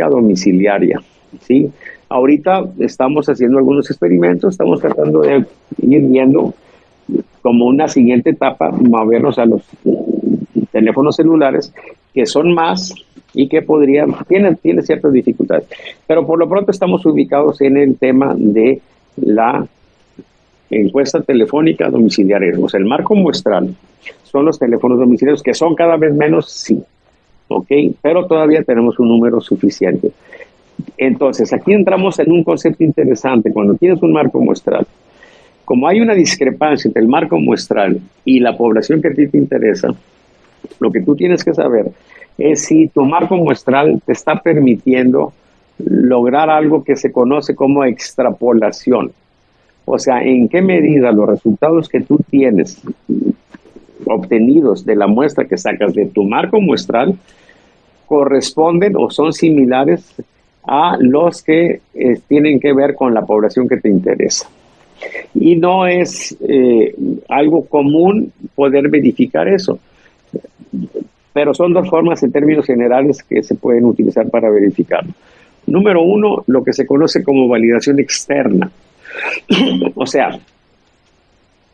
domiciliaria. ¿Sí? Ahorita estamos haciendo algunos experimentos, estamos tratando de ir viendo como una siguiente etapa, movernos a los teléfonos celulares, que son más y que tienen ciertas dificultades. Pero por lo pronto estamos ubicados en el tema de la encuesta telefónica domiciliaria. O sea, el marco muestral son los teléfonos domiciliarios, que son cada vez menos, sí, ¿ok? Pero todavía tenemos un número suficiente. Entonces, aquí entramos en un concepto interesante. Cuando tienes un marco muestral, como hay una discrepancia entre el marco muestral y la población que a ti te interesa, lo que tú tienes que saber es si tu marco muestral te está permitiendo lograr algo que se conoce como extrapolación. O sea, en qué medida los resultados que tú tienes obtenidos de la muestra que sacas de tu marco muestral corresponden o son similares a los que tienen que ver con la población que te interesa. Y no es algo común poder verificar eso, pero son dos formas en términos generales que se pueden utilizar para verificarlo. Número uno, lo que se conoce como validación externa. O sea,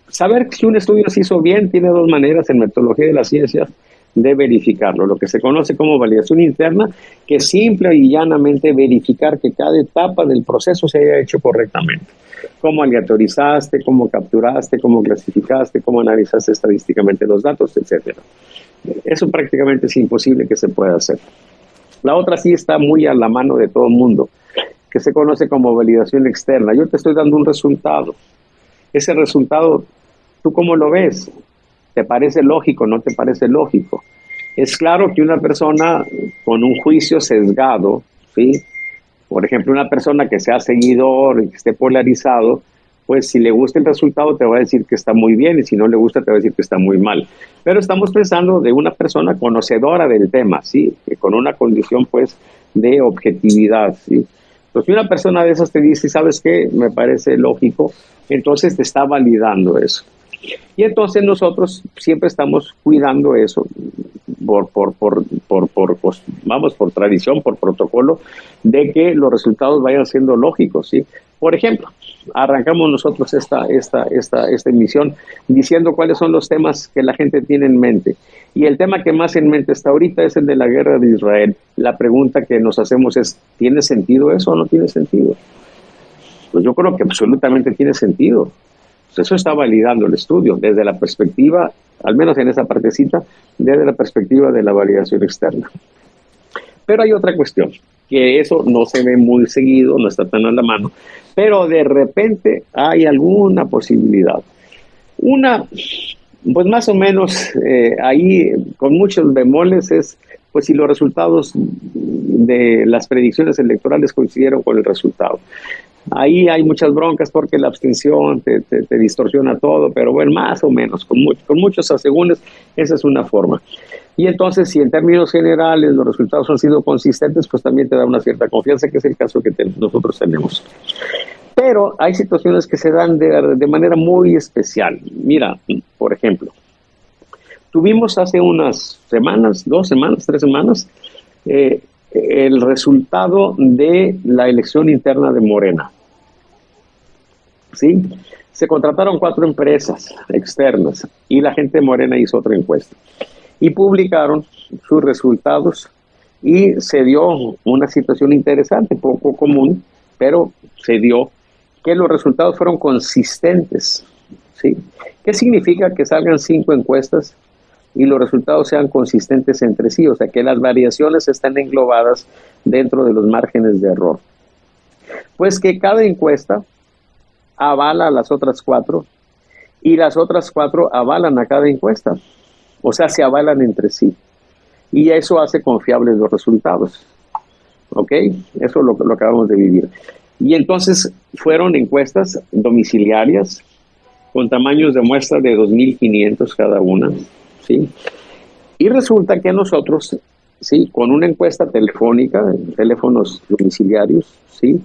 saber si un estudio se hizo bien tiene dos maneras en metodología de las ciencias. de verificarlo, lo que se conoce como validación interna, que es simple y llanamente verificar que cada etapa del proceso se haya hecho correctamente. Cómo aleatorizaste, cómo capturaste, cómo clasificaste, cómo analizaste estadísticamente los datos, etcétera. Eso prácticamente es imposible que se pueda hacer. La otra sí está muy a la mano de todo el mundo, que se conoce como validación externa. Yo te estoy dando un resultado. Ese resultado, ¿tú cómo lo ves? ¿Te parece lógico? ¿No te parece lógico? Es claro que una persona con un juicio sesgado, ¿sí? Por ejemplo, una persona que sea seguidor y que esté polarizado, pues si le gusta el resultado te va a decir que está muy bien y si no le gusta te va a decir que está muy mal. Pero estamos pensando de una persona conocedora del tema, ¿sí? Que con una condición pues de objetividad, ¿sí? Pues si una persona de esas te dice, ¿sabes qué? Me parece lógico, entonces te está validando eso. Y entonces nosotros siempre estamos cuidando eso por tradición, por protocolo, de que los resultados vayan siendo lógicos, ¿sí? Por ejemplo, arrancamos nosotros esta emisión diciendo cuáles son los temas que la gente tiene en mente. Y el tema que más en mente está ahorita es el de la guerra de Israel. La pregunta que nos hacemos es, ¿tiene sentido eso o no tiene sentido? Pues yo creo que absolutamente tiene sentido. Pues eso está validando el estudio desde la perspectiva, al menos en esa partecita, desde la perspectiva de la validación externa. Pero hay otra cuestión, que eso no se ve muy seguido, no está tan a la mano, pero de repente hay alguna posibilidad. Una, pues más o menos ahí con muchos bemoles es, pues si los resultados de las predicciones electorales coincidieron con el resultado. Ahí hay muchas broncas porque la abstención te distorsiona todo, pero bueno, más o menos, con muchos asegúnes, esa es una forma. Y entonces, si en términos generales los resultados han sido consistentes, pues también te da una cierta confianza, que es el caso que nosotros tenemos. Pero hay situaciones que se dan de manera muy especial. Mira, por ejemplo, tuvimos hace unas semanas, 2 semanas, 3 semanas, el resultado de la elección interna de Morena. ¿Sí? Se contrataron 4 empresas externas y la gente de Morena hizo otra encuesta. Y publicaron sus resultados y se dio una situación interesante, poco común, pero se dio que los resultados fueron consistentes. ¿Sí? ¿Qué significa que salgan 5 encuestas y los resultados sean consistentes entre sí? O sea, que las variaciones están englobadas dentro de los márgenes de error. Pues que cada encuesta avala a las otras 4 y las otras 4 avalan a cada encuesta. O sea, se avalan entre sí. Y eso hace confiables los resultados. ¿Ok? Eso es lo que acabamos de vivir. Y entonces fueron encuestas domiciliarias con tamaños de muestra de 2.500 cada una. ¿Sí? Y resulta que nosotros, ¿sí? Con una encuesta telefónica, teléfonos domiciliarios, ¿sí?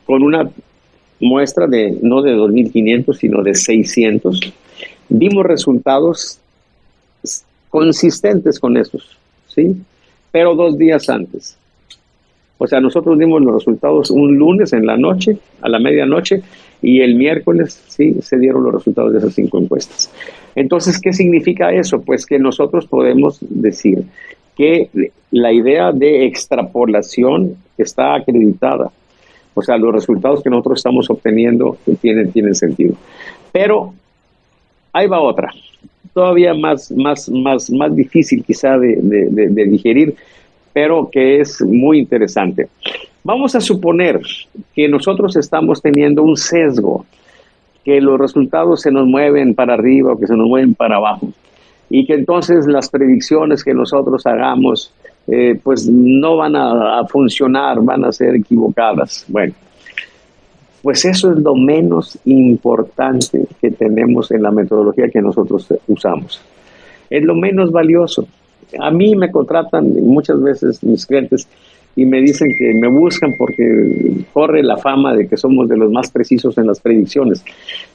Con una muestra de no de 2.500, sino de 600, dimos resultados consistentes con esos, ¿sí? Pero 2 días antes. O sea, nosotros dimos los resultados un lunes en la noche, a la medianoche, y el miércoles, sí, se dieron los resultados de esas 5 encuestas. Entonces, ¿qué significa eso? Pues que nosotros podemos decir que la idea de extrapolación está acreditada. O sea, los resultados que nosotros estamos obteniendo tienen sentido. Pero ahí va otra, todavía más difícil quizá de digerir, pero que es muy interesante. Vamos a suponer que nosotros estamos teniendo un sesgo, que los resultados se nos mueven para arriba o que se nos mueven para abajo, y que entonces las predicciones que nosotros hagamos pues no van a funcionar, van a ser equivocadas. Bueno, pues eso es lo menos importante que tenemos en la metodología que nosotros usamos. Es lo menos valioso. A mí me contratan muchas veces mis clientes y me dicen que me buscan porque corre la fama de que somos de los más precisos en las predicciones.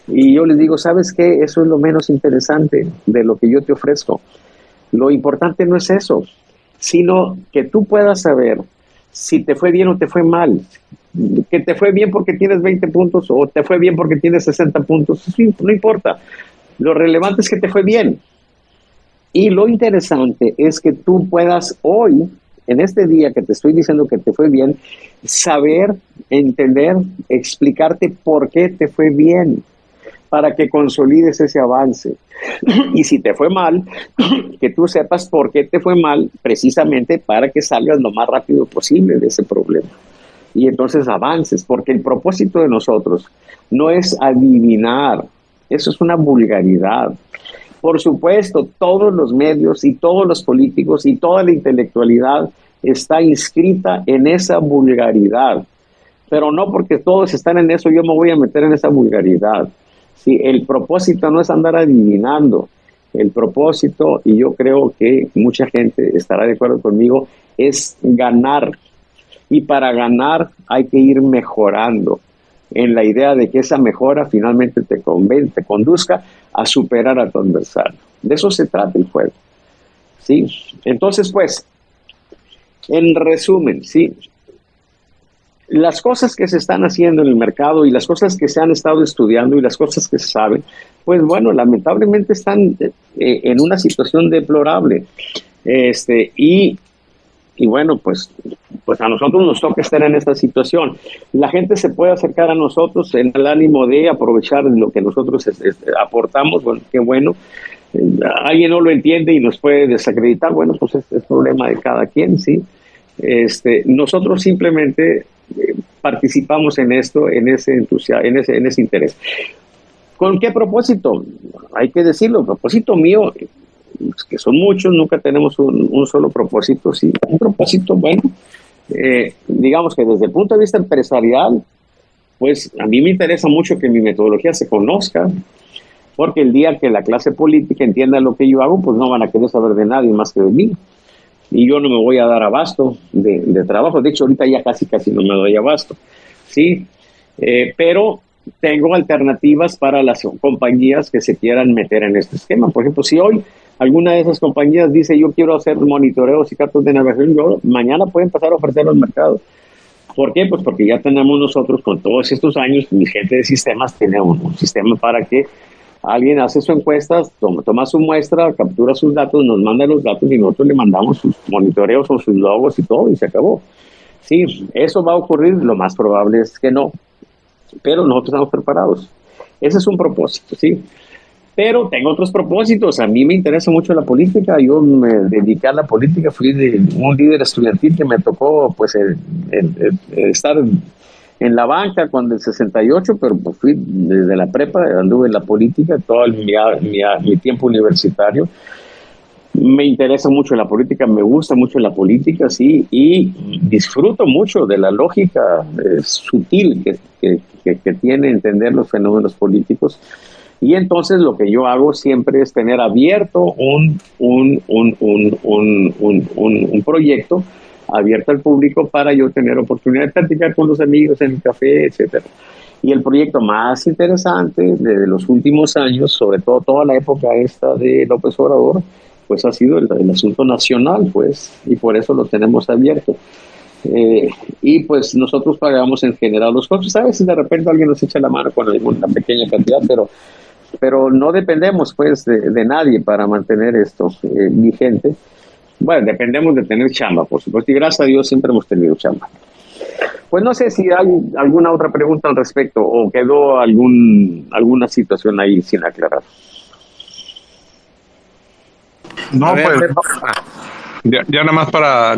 Y yo les digo, ¿sabes qué? Eso es lo menos interesante de lo que yo te ofrezco. Lo importante no es eso, sino que tú puedas saber si te fue bien o te fue mal. Que te fue bien porque tienes 20 puntos o te fue bien porque tienes 60 puntos. Sí, no importa. Lo relevante es que te fue bien. Y lo interesante es que tú puedas hoy, en este día que te estoy diciendo que te fue bien, saber, entender, explicarte por qué te fue bien, para que consolides ese avance. Y si te fue mal, que tú sepas por qué te fue mal, precisamente para que salgas lo más rápido posible de ese problema. Y entonces avances, porque el propósito de nosotros no es adivinar, eso es una vulgaridad. Por supuesto, todos los medios y todos los políticos y toda la intelectualidad está inscrita en esa vulgaridad, pero no porque todos están en eso, yo me voy a meter en esa vulgaridad. Sí, el propósito no es andar adivinando, el propósito, y yo creo que mucha gente estará de acuerdo conmigo, es ganar. Y para ganar hay que ir mejorando en la idea de que esa mejora finalmente te conduzca a superar a tu adversario. De eso se trata el juego. ¿Sí? Entonces, pues, en resumen, ¿sí? Las cosas que se están haciendo en el mercado y las cosas que se han estado estudiando y las cosas que se saben, pues bueno, lamentablemente están en una situación deplorable. Y bueno, pues a nosotros nos toca estar en esta situación. La gente se puede acercar a nosotros en el ánimo de aprovechar lo que nosotros aportamos, bueno, qué bueno. Alguien no lo entiende y nos puede desacreditar, bueno, pues es problema de cada quien, ¿sí? Nosotros simplemente participamos en esto, en ese entusiasmo, en ese interés. ¿Con qué propósito? Hay que decirlo, propósito mío, que son muchos, nunca tenemos un solo propósito, sí, un propósito, bueno, digamos que desde el punto de vista empresarial, pues a mí me interesa mucho que mi metodología se conozca, porque el día que la clase política entienda lo que yo hago, pues no van a querer saber de nadie más que de mí. Y yo no me voy a dar abasto de trabajo. De hecho, ahorita ya casi no me doy abasto. ¿Sí? Pero tengo alternativas para las compañías que se quieran meter en este esquema. Por ejemplo, si hoy alguna de esas compañías dice yo quiero hacer monitoreos y cartas de navegación, mañana pueden pasar a ofrecer al mercado. ¿Por qué? Pues porque ya tenemos nosotros, con todos estos años, mi gente de sistemas tiene un sistema para que alguien hace su encuesta, toma su muestra, captura sus datos, nos manda los datos y nosotros le mandamos sus monitoreos o sus logos y todo, y se acabó. Sí, eso va a ocurrir, lo más probable es que no, pero nosotros estamos preparados. Ese es un propósito, ¿sí? Pero tengo otros propósitos. A mí me interesa mucho la política. Yo me dediqué a la política, fui un líder estudiantil que me tocó pues estar en la banca con el 68, pero pues fui desde la prepa, anduve en la política todo mi tiempo universitario. Me interesa mucho la política, me gusta mucho la política, sí, y disfruto mucho de la lógica sutil que tiene entender los fenómenos políticos. Y entonces lo que yo hago siempre es tener abierto un proyecto abierto al público para yo tener oportunidad de platicar con los amigos en el café, etcétera. Y el proyecto más interesante de los últimos años, sobre todo toda la época esta de López Obrador, pues ha sido el asunto nacional, pues, y por eso lo tenemos abierto. Y pues nosotros pagamos en general los costos. A veces de repente alguien nos echa la mano con alguna pequeña cantidad, pero no dependemos pues de nadie para mantener esto vigente. Bueno, dependemos de tener chamba, por supuesto, y gracias a Dios siempre hemos tenido chamba. Pues no sé si hay alguna otra pregunta al respecto o quedó alguna situación ahí sin aclarar. No, pues ya nada más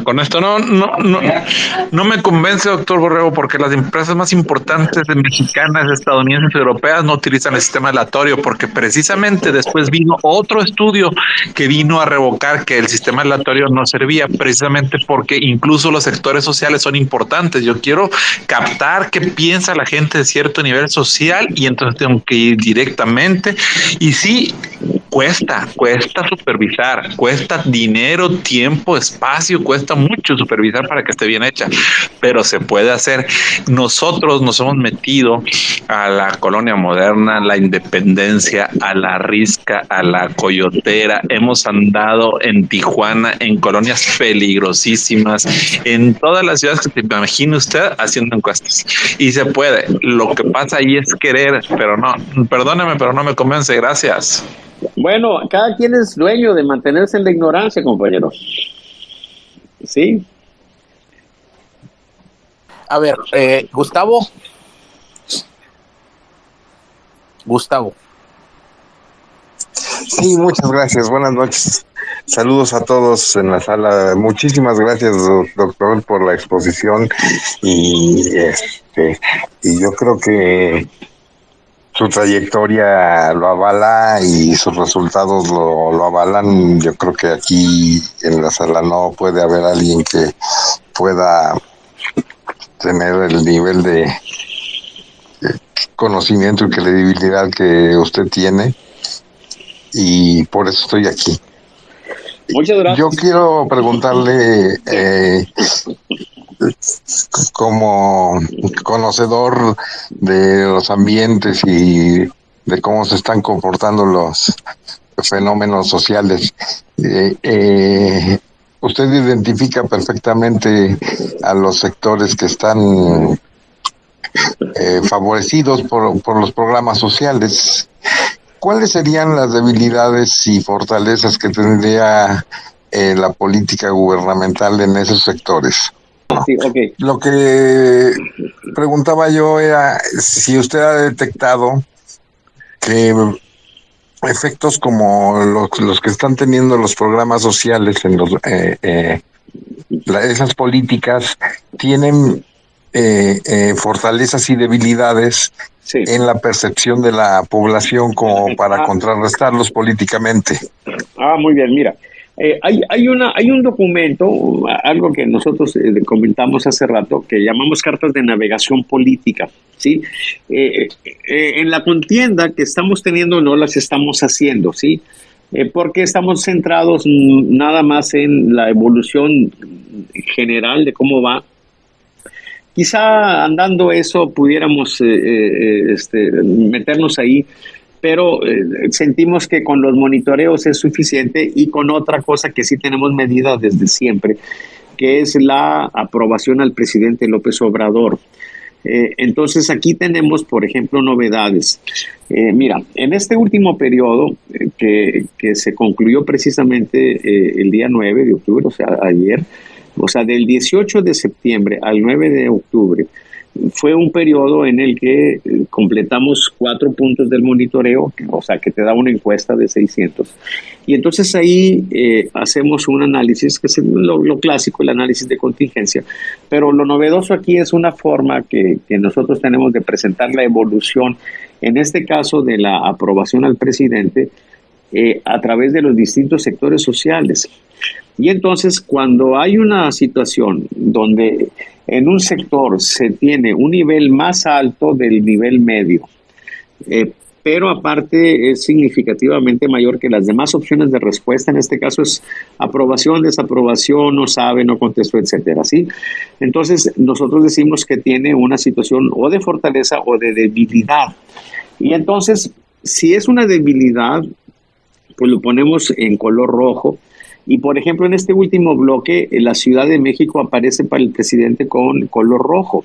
con esto no me convence, doctor Borrego, porque las empresas más importantes mexicanas, estadounidenses, europeas no utilizan el sistema aleatorio, porque precisamente después vino otro estudio que vino a revocar que el sistema aleatorio no servía, precisamente porque incluso los sectores sociales son importantes. Yo quiero captar qué piensa la gente de cierto nivel social y entonces tengo que ir directamente. Y sí, cuesta supervisar, cuesta dinero, tiempo, espacio, cuesta mucho supervisar para que esté bien hecha, pero se puede hacer. Nosotros nos hemos metido a la colonia moderna, la Independencia, a la Risca, a la Coyotera, hemos andado en Tijuana, en colonias peligrosísimas, en todas las ciudades que te imagine usted haciendo encuestas, y se puede. Lo que pasa ahí es querer, pero no, perdóneme, pero no me convence. Gracias. Bueno, cada quien es dueño de mantenerse en la ignorancia, compañero. Sí. A ver, Gustavo. Sí, muchas gracias. Buenas noches. Saludos a todos en la sala. Muchísimas gracias, doctor, por la exposición y yo creo que su trayectoria lo avala y sus resultados lo avalan. Yo creo que aquí en la sala no puede haber alguien que pueda tener el nivel de conocimiento y credibilidad que usted tiene, y por eso estoy aquí. Muchas gracias. Yo quiero preguntarle, como conocedor de los ambientes y de cómo se están comportando los fenómenos sociales, usted identifica perfectamente a los sectores que están favorecidos por los programas sociales. ¿Cuáles serían las debilidades y fortalezas que tendría la política gubernamental en esos sectores? Sí, okay. Lo que preguntaba yo era si usted ha detectado que efectos como los que están teniendo los programas sociales en esas políticas tienen fortalezas y debilidades, sí, en la percepción de la población como para contrarrestarlos políticamente. Muy bien, mira. Hay un documento, algo que nosotros comentamos hace rato, que llamamos cartas de navegación política, ¿sí? En la contienda que estamos teniendo no las estamos haciendo, ¿sí? Porque estamos centrados nada más en la evolución general de cómo va. Quizá andando eso pudiéramos meternos ahí, pero sentimos que con los monitoreos es suficiente, y con otra cosa que sí tenemos medida desde siempre, que es la aprobación al presidente López Obrador. Entonces aquí tenemos, por ejemplo, novedades. Mira, en este último periodo que se concluyó precisamente el día 9 de octubre, o sea, ayer, o sea, del 18 de septiembre al 9 de octubre, fue un periodo en el que completamos 4 puntos del monitoreo, o sea, que te da una encuesta de 600. Y entonces ahí hacemos un análisis, que es lo clásico, el análisis de contingencia. Pero lo novedoso aquí es una forma que nosotros tenemos de presentar la evolución, en este caso de la aprobación al presidente, a través de los distintos sectores sociales. Y entonces, cuando hay una situación donde en un sector se tiene un nivel más alto del nivel medio, pero aparte es significativamente mayor que las demás opciones de respuesta, en este caso es aprobación, desaprobación, no sabe, no contestó, etcétera, ¿sí? Entonces, nosotros decimos que tiene una situación o de fortaleza o de debilidad. Y entonces, si es una debilidad, pues lo ponemos en color rojo. Y, por ejemplo, en este último bloque, la Ciudad de México aparece para el presidente con color rojo.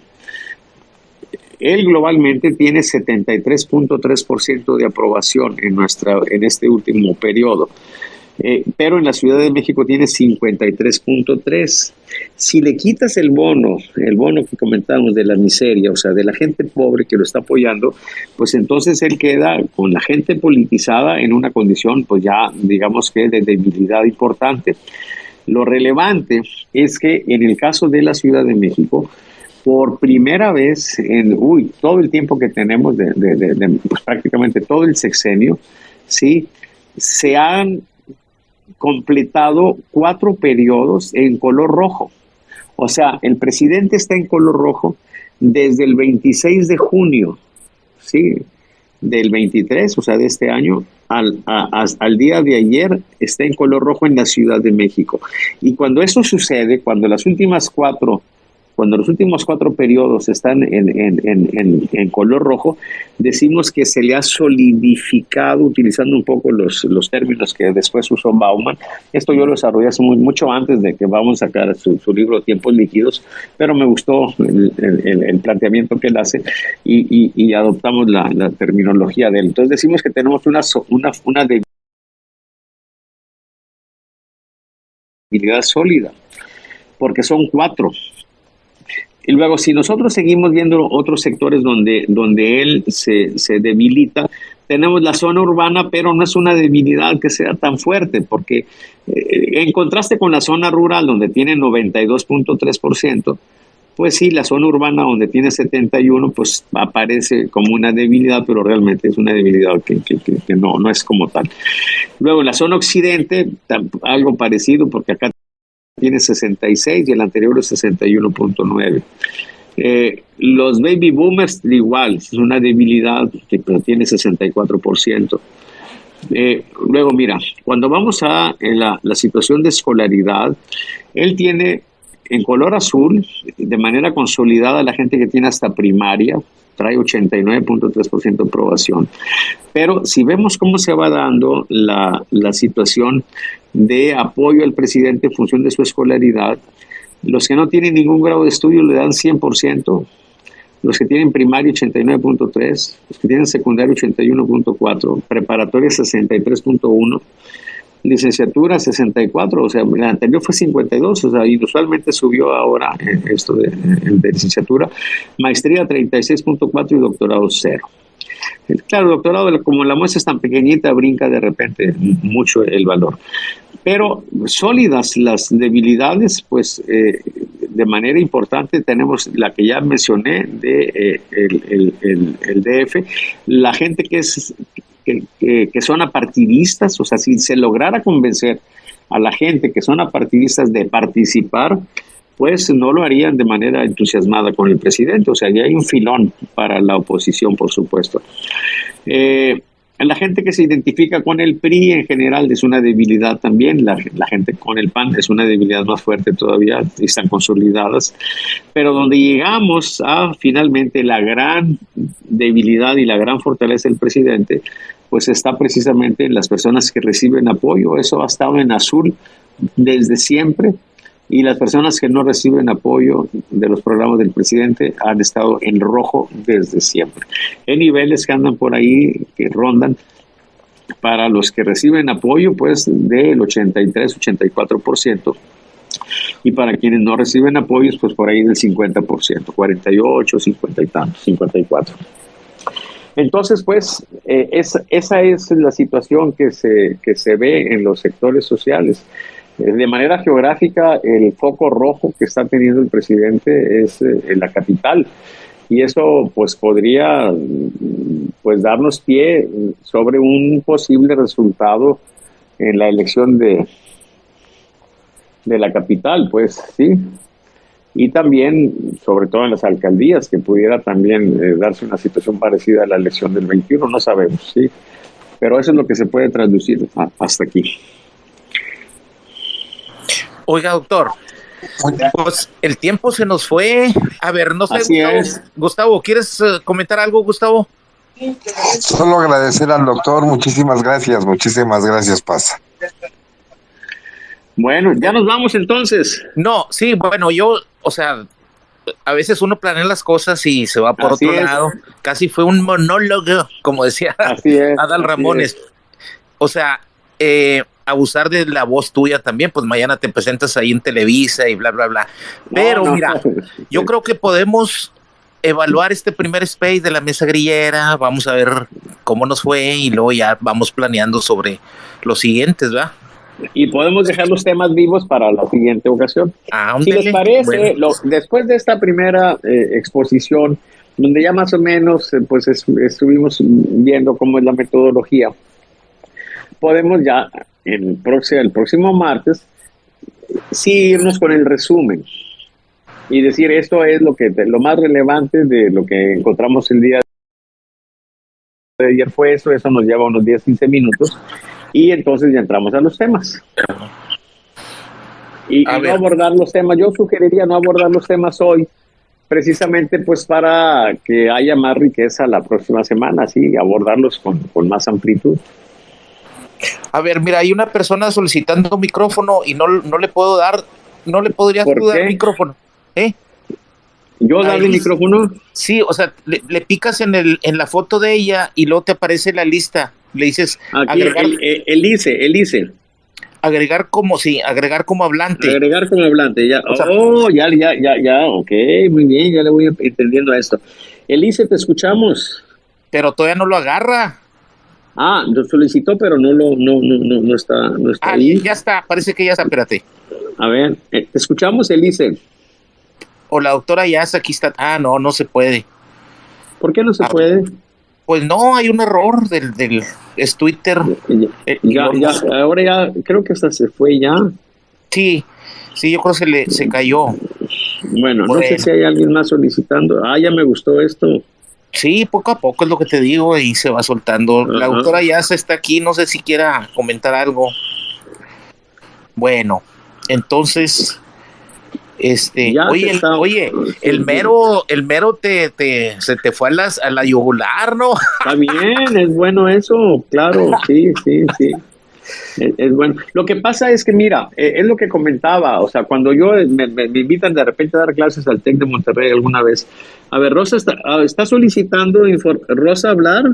Él globalmente tiene 73.3% de aprobación en este último periodo. Pero en la Ciudad de México tiene 53.3. Si le quitas el bono que comentábamos de la miseria, o sea, de la gente pobre que lo está apoyando, pues entonces él queda con la gente politizada en una condición, pues ya digamos que de debilidad importante. Lo relevante es que en el caso de la Ciudad de México, por primera vez en todo el tiempo que tenemos, pues prácticamente todo el sexenio, ¿sí? Se han completado 4 periodos en color rojo. O sea, el presidente está en color rojo desde el 26 de junio, ¿sí? Del 23, o sea, de este año, al día de ayer está en color rojo en la Ciudad de México. Y cuando eso sucede, cuando los últimos 4 periodos están en color rojo, decimos que se le ha solidificado, utilizando un poco los términos que después usó Bauman. Esto yo lo desarrollé hace mucho antes de que Bauman sacara su libro Tiempos Líquidos, pero me gustó el planteamiento que él hace, y adoptamos la terminología de él. Entonces decimos que tenemos una debilidad sólida, porque son 4. Y luego, si nosotros seguimos viendo otros sectores donde él se debilita, tenemos la zona urbana, pero no es una debilidad que sea tan fuerte, porque en contraste con la zona rural, donde tiene 92.3%, pues sí, la zona urbana, donde tiene 71%, pues aparece como una debilidad, pero realmente es una debilidad que no es como tal. Luego, la zona occidente, algo parecido, porque acá tiene 66 y el anterior es 61.9. Los baby boomers igual, es una debilidad que tiene 64%. Luego, mira, cuando vamos a la situación de escolaridad, él tiene en color azul, de manera consolidada, la gente que tiene hasta primaria, trae 89.3% de aprobación. Pero si vemos cómo se va dando la situación de apoyo al presidente en función de su escolaridad, los que no tienen ningún grado de estudio le dan 100%, los que tienen primaria 89.3%, los que tienen secundaria 81.4%, preparatoria 63.1%, licenciatura 64%, o sea, la anterior fue 52%, o sea, y usualmente subió ahora esto de licenciatura, maestría 36.4% y doctorado 0%. Claro, doctorado, como la muestra es tan pequeñita, brinca de repente mucho el valor. Pero sólidas las debilidades, pues de manera importante tenemos la que ya mencioné de el DF, la gente que son apartidistas, o sea, si se lograra convencer a la gente que son apartidistas de participar, pues no lo harían de manera entusiasmada con el presidente. O sea, ya hay un filón para la oposición, por supuesto. La gente que se identifica con el PRI en general es una debilidad también. La gente con el PAN es una debilidad más fuerte todavía, y están consolidadas. Pero donde llegamos a finalmente la gran debilidad y la gran fortaleza del presidente, pues está precisamente en las personas que reciben apoyo. Eso ha estado en azul desde siempre. Y las personas que no reciben apoyo de los programas del presidente han estado en rojo desde siempre. En niveles que andan por ahí, que rondan, para los que reciben apoyo, pues del 83-84%, y para quienes no reciben apoyos, pues por ahí del 50%, 48, 50 y tantos, 54. Entonces, pues, esa es la situación que se ve en los sectores sociales. De manera geográfica, el foco rojo que está teniendo el presidente es en la capital, y eso pues podría pues darnos pie sobre un posible resultado en la elección de la capital, pues sí, y también sobre todo en las alcaldías, que pudiera también darse una situación parecida a la elección del 21, no sabemos, sí, pero eso es lo que se puede traducir hasta aquí. Oiga, doctor, pues el tiempo se nos fue. A ver, no sé, Gustavo, ¿quieres comentar algo, Gustavo? Solo agradecer al doctor, muchísimas gracias, Paz. Bueno, ya nos vamos entonces. No, sí, bueno, yo, o sea, a veces uno planea las cosas y se va por otro lado. Casi fue un monólogo, como decía Adal Ramones. O sea, abusar de la voz tuya también, pues mañana te presentas ahí en Televisa y bla, bla, bla. Pero mira, yo creo que podemos evaluar este primer space de la mesa grillera, vamos a ver cómo nos fue y luego ya vamos planeando sobre los siguientes, ¿verdad? Y podemos dejar los temas vivos para la siguiente ocasión. Si les parece, después de esta primera exposición, donde ya más o menos pues estuvimos viendo cómo es la metodología, podemos ya el próximo martes sí irnos con el resumen y decir esto es lo más relevante de lo que encontramos el día de ayer. Fue eso nos lleva unos 10-15 minutos y entonces ya entramos a los temas y no abordar los temas. Yo sugeriría no abordar los temas hoy, precisamente pues para que haya más riqueza la próxima semana, sí, abordarlos con más amplitud. A ver, mira, hay una persona solicitando un micrófono y no le puedo dar, no le podrías dar el micrófono, ¿Yo darle el micrófono? Sí, o sea, le picas en la foto de ella y luego te aparece la lista, le dices aquí, Elise. Agregar como, sí, agregar como hablante. Agregar como hablante, ya. O sea, Ok, muy bien, ya le voy entendiendo a esto. Elise, te escuchamos. pero todavía no lo agarra. Lo solicitó, pero no está ahí. Ya está, parece que ya está, espérate. A ver, te escuchamos, Elise. O la doctora Yas, aquí está. No, no se puede. ¿Por qué no se Ah, puede? Pues no, hay un error es Twitter. Ahora ya, creo que hasta se fue ya. Sí, yo creo que se cayó. Bueno, no sé si hay alguien más solicitando. Ya me gustó esto. Sí, poco a poco es lo que te digo y se va soltando. Ajá. La doctora Yas está aquí, no sé si quiera comentar algo. Bueno, entonces, oye, el mero se te fue a la yugular, ¿no? Está bien, es bueno eso, claro, sí. Es bueno. Lo que pasa es que, mira, es lo que comentaba, o sea, cuando me invitan de repente a dar clases al TEC de Monterrey alguna vez, a ver, Rosa está solicitando, Rosa, hablar.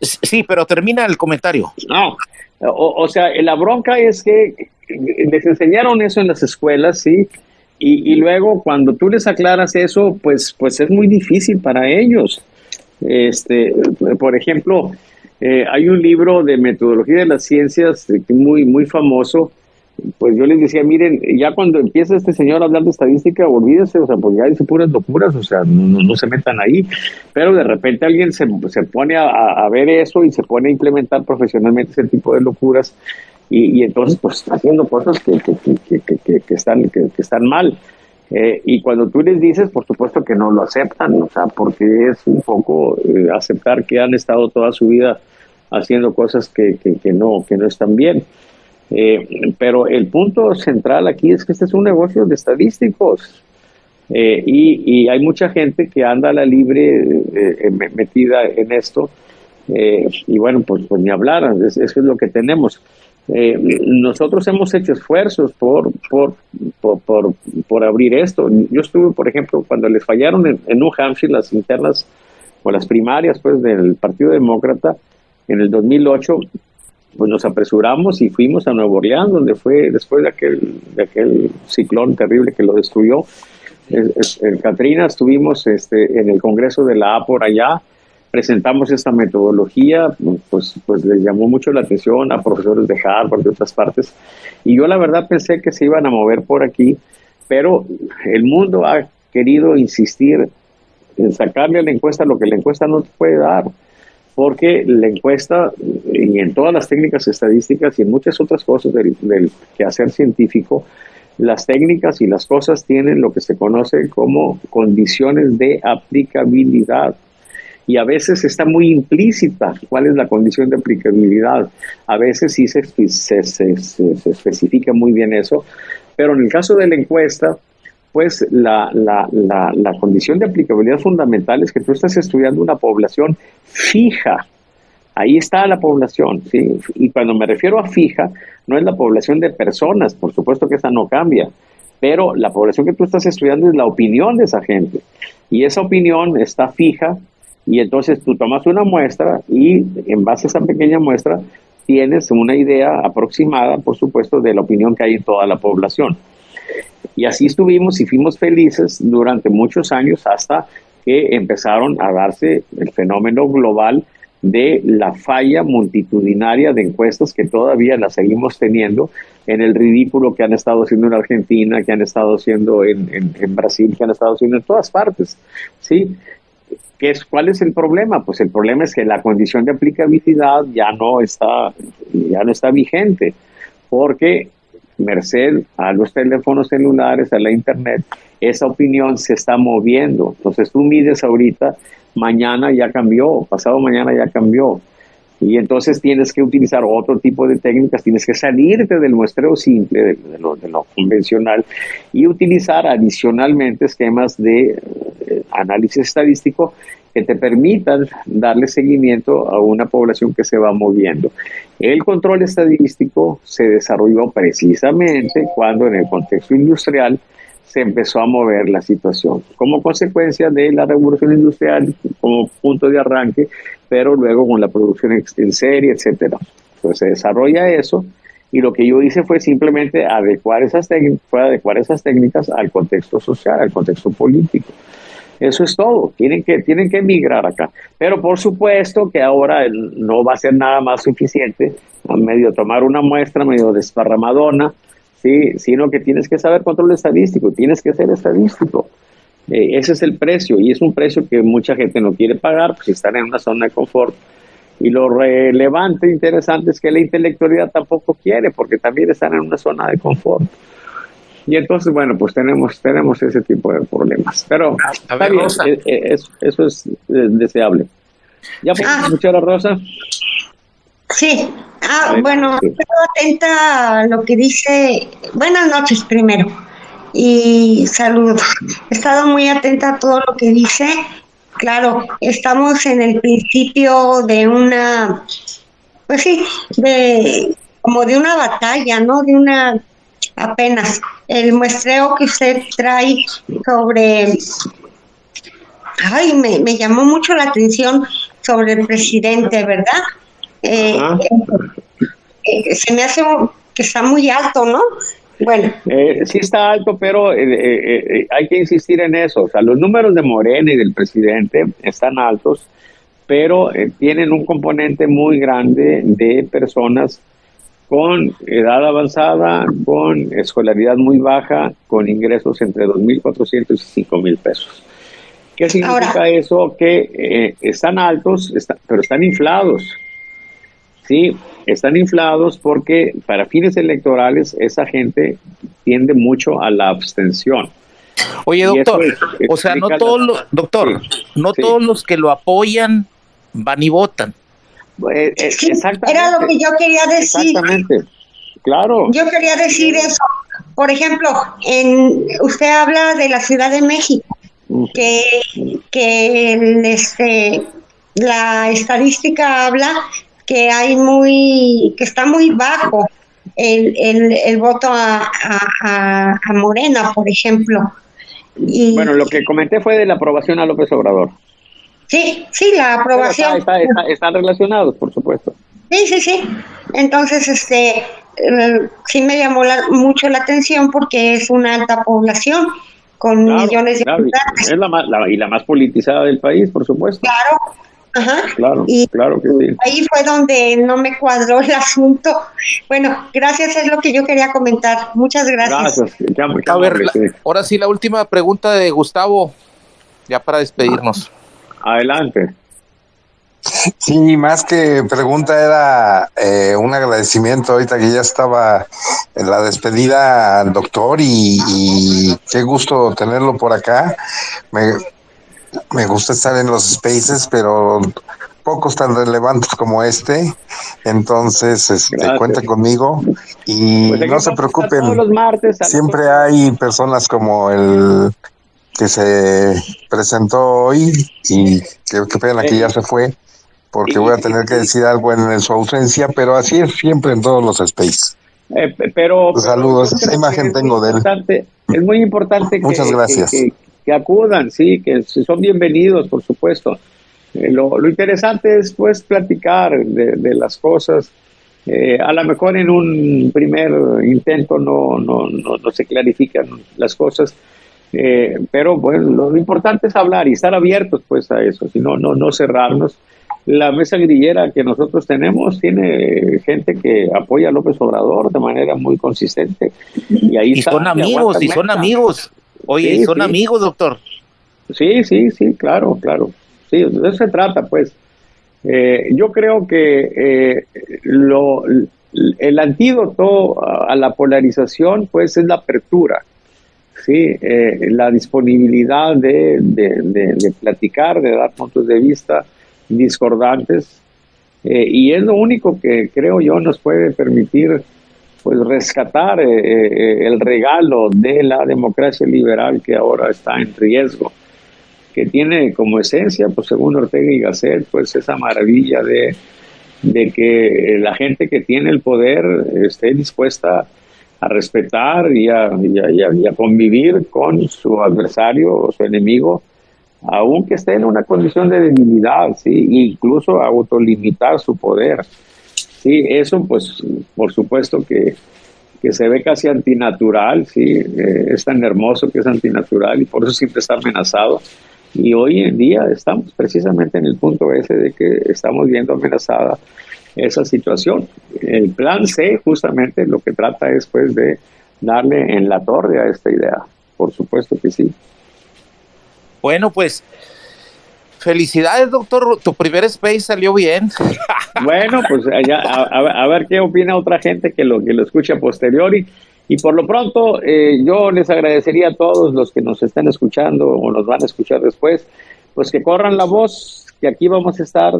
Sí, pero termina el comentario. O sea, la bronca es que les enseñaron eso en las escuelas, ¿sí? Y luego cuando tú les aclaras eso, pues es muy difícil para ellos. Por ejemplo, hay un libro de metodología de las ciencias muy, muy famoso. Pues yo les decía, miren, ya cuando empieza este señor a hablar de estadística, olvídese, o sea, pues ya dice puras locuras, o sea, no se metan ahí. Pero de repente alguien se pone a ver eso y se pone a implementar profesionalmente ese tipo de locuras y entonces pues está haciendo cosas que están mal. Y cuando tú les dices, por supuesto que no lo aceptan, o sea, porque es un poco aceptar que han estado toda su vida haciendo cosas que no están bien. Pero el punto central aquí es que este es un negocio de estadísticos y hay mucha gente que anda a la libre metida en esto y bueno, pues ni hablar, eso es lo que tenemos. Nosotros hemos hecho esfuerzos por abrir esto. Yo estuve, por ejemplo, cuando les fallaron en New Hampshire las internas o las primarias pues del Partido Demócrata en el 2008, pues nos apresuramos y fuimos a Nueva Orleans, donde fue después de aquel ciclón terrible que lo destruyó. En Katrina estuvimos en el Congreso de la por allá, presentamos esta metodología, pues les llamó mucho la atención a profesores de Harvard, de otras partes, y yo la verdad pensé que se iban a mover por aquí, pero el mundo ha querido insistir en sacarle a la encuesta lo que la encuesta no te puede dar, porque la encuesta, y en todas las técnicas estadísticas y en muchas otras cosas del quehacer científico, las técnicas y las cosas tienen lo que se conoce como condiciones de aplicabilidad. Y a veces está muy implícita cuál es la condición de aplicabilidad. A veces sí se especifica muy bien eso, pero en el caso de la encuesta, pues la condición de aplicabilidad fundamental es que tú estás estudiando una población fija. Ahí está la población, ¿sí? Y cuando me refiero a fija, no es la población de personas, por supuesto que esa no cambia, pero la población que tú estás estudiando es la opinión de esa gente. Y esa opinión está fija, y entonces tú tomas una muestra y en base a esa pequeña muestra tienes una idea aproximada, por supuesto, de la opinión que hay en toda la población. Y así estuvimos y fuimos felices durante muchos años hasta que empezaron a darse el fenómeno global de la falla multitudinaria de encuestas que todavía la seguimos teniendo, en el ridículo que han estado haciendo en Argentina, que han estado haciendo en Brasil, que han estado haciendo en todas partes, ¿sí? ¿Cuál es el problema? Pues el problema es que la condición de aplicabilidad ya no está vigente, porque merced a los teléfonos celulares, a la internet, esa opinión se está moviendo. Entonces tú mides ahorita, mañana ya cambió, pasado mañana ya cambió. Y entonces tienes que utilizar otro tipo de técnicas, tienes que salirte del muestreo simple, de lo convencional, y utilizar adicionalmente esquemas de análisis estadístico que te permitan darle seguimiento a una población que se va moviendo. El control estadístico se desarrolló precisamente cuando en el contexto industrial se empezó a mover la situación, como consecuencia de la revolución industrial, como punto de arranque, pero luego con la producción en serie, etcétera. Entonces se desarrolla eso Y lo que yo hice fue simplemente adecuar esas técnicas al contexto social, al contexto político. Eso es todo. Tienen que emigrar acá. Pero por supuesto que ahora no va a ser nada más suficiente a medio tomar una muestra medio desparramadona, ¿sí? Sino que tienes que saber control estadístico, tienes que ser estadístico. Ese es el precio, y es un precio que mucha gente no quiere pagar, pues si están en una zona de confort. Y lo relevante, interesante, es que la intelectualidad tampoco quiere, porque también están en una zona de confort. Y entonces, bueno, pues tenemos ese tipo de problemas. Pero a ver, bien, Rosa. eso es deseable. ¿Ya podemos escuchar a Rosa? Sí. Adelante. Bueno, estoy atenta a lo que dice. Buenas noches primero y saludos. He estado muy atenta a todo lo que dice. Claro, estamos en el principio de una, pues sí, como de una batalla, ¿no? De una, apenas, el muestreo que usted trae sobre, me llamó mucho la atención sobre el presidente, ¿verdad? Se me hace que está muy alto, ¿no? Bueno. Sí está alto, pero hay que insistir en eso. O sea, los números de Morena y del presidente están altos, pero tienen un componente muy grande de personas con edad avanzada, con escolaridad muy baja, con ingresos entre 2,400 y 5,000 pesos. ¿Qué significa ahora eso? Que están altos, pero están inflados. Sí, están inflados porque para fines electorales esa gente tiende mucho a la abstención. Oye, doctor, o sea, no todos los, doctor, sí, no sí. Todos los que lo apoyan van y votan. Exactamente. Era lo que yo quería decir. Exactamente, claro. Yo quería decir eso. Por ejemplo, usted habla de la Ciudad de México, que la estadística habla que está muy bajo el voto a Morena, por ejemplo. Y, bueno, lo que comenté fue de la aprobación a López Obrador. Sí, la aprobación. Están relacionados, por supuesto. Sí. Entonces, sí me llamó mucho la atención porque es una alta población con millones de habitantes. Es la más politizada del país, por supuesto. Claro. Ajá. Claro que sí. Ahí fue donde no me cuadró el asunto. Bueno, gracias, es lo que yo quería comentar. Muchas gracias. A ver, ahora sí, la última pregunta de Gustavo, ya para despedirnos. Adelante. Sí, más que pregunta era un agradecimiento ahorita que ya estaba en la despedida al doctor y qué gusto tenerlo por acá. Me gusta estar en los spaces, pero pocos tan relevantes como este. Entonces, cuenten conmigo y pues no se preocupen. Todos los martes, siempre hay personas como el que se presentó hoy y qué pena que ya se fue, porque voy a tener que decir algo en su ausencia, pero así es siempre en todos los spaces. Pero saludos, esa imagen tengo de él. Es muy importante Muchas gracias. Que acudan, sí, que son bienvenidos, por supuesto. Lo interesante es, pues, platicar de las cosas. A lo mejor en un primer intento no se clarifican las cosas, pero bueno, lo importante es hablar y estar abiertos, pues, a eso, si no cerrarnos. La mesa grillera que nosotros tenemos tiene gente que apoya a López Obrador de manera muy consistente. Y son amigos. Oye, sí, son amigos, doctor. Sí, claro. Sí, de eso se trata, pues. Yo creo que el antídoto a la polarización, pues, es la apertura, sí, la disponibilidad de platicar, de dar puntos de vista discordantes, y es lo único que creo yo nos puede permitir, pues, rescatar el regalo de la democracia liberal que ahora está en riesgo, que tiene como esencia, pues, según Ortega y Gasset, pues, esa maravilla de que la gente que tiene el poder esté dispuesta a respetar y a convivir con su adversario o su enemigo, aunque esté en una condición de debilidad, ¿sí? Incluso a autolimitar su poder. Sí, eso pues por supuesto que se ve casi antinatural, sí, es tan hermoso que es antinatural y por eso siempre está amenazado. Y hoy en día estamos precisamente en el punto ese de que estamos viendo amenazada esa situación. El plan C justamente lo que trata es pues de darle en la torre a esta idea, por supuesto que sí. Bueno, pues felicidades, doctor, tu primer space salió bien. Bueno, pues allá, a ver qué opina otra gente que lo escuche a posteriori. Y por lo pronto, yo les agradecería a todos los que nos estén escuchando o nos van a escuchar después, pues que corran la voz, que aquí vamos a estar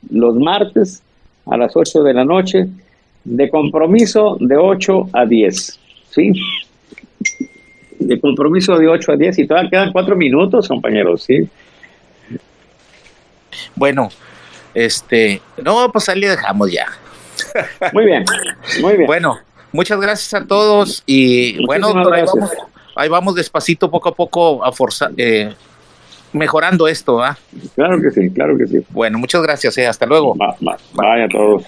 los martes a las 8 de la noche, de compromiso de 8 a 10, ¿sí? De compromiso de 8 a 10, y todavía quedan 4 minutos, compañeros, ¿sí? Bueno, no, pues ahí le dejamos ya. Muy bien, muy bien. Bueno, muchas gracias a todos y Muchísimas bueno, doctor, gracias. ahí vamos despacito, poco a poco, a forzar, mejorando esto, ¿ah? Claro que sí, claro que sí. Bueno, muchas gracias, hasta luego. Vaya a todos.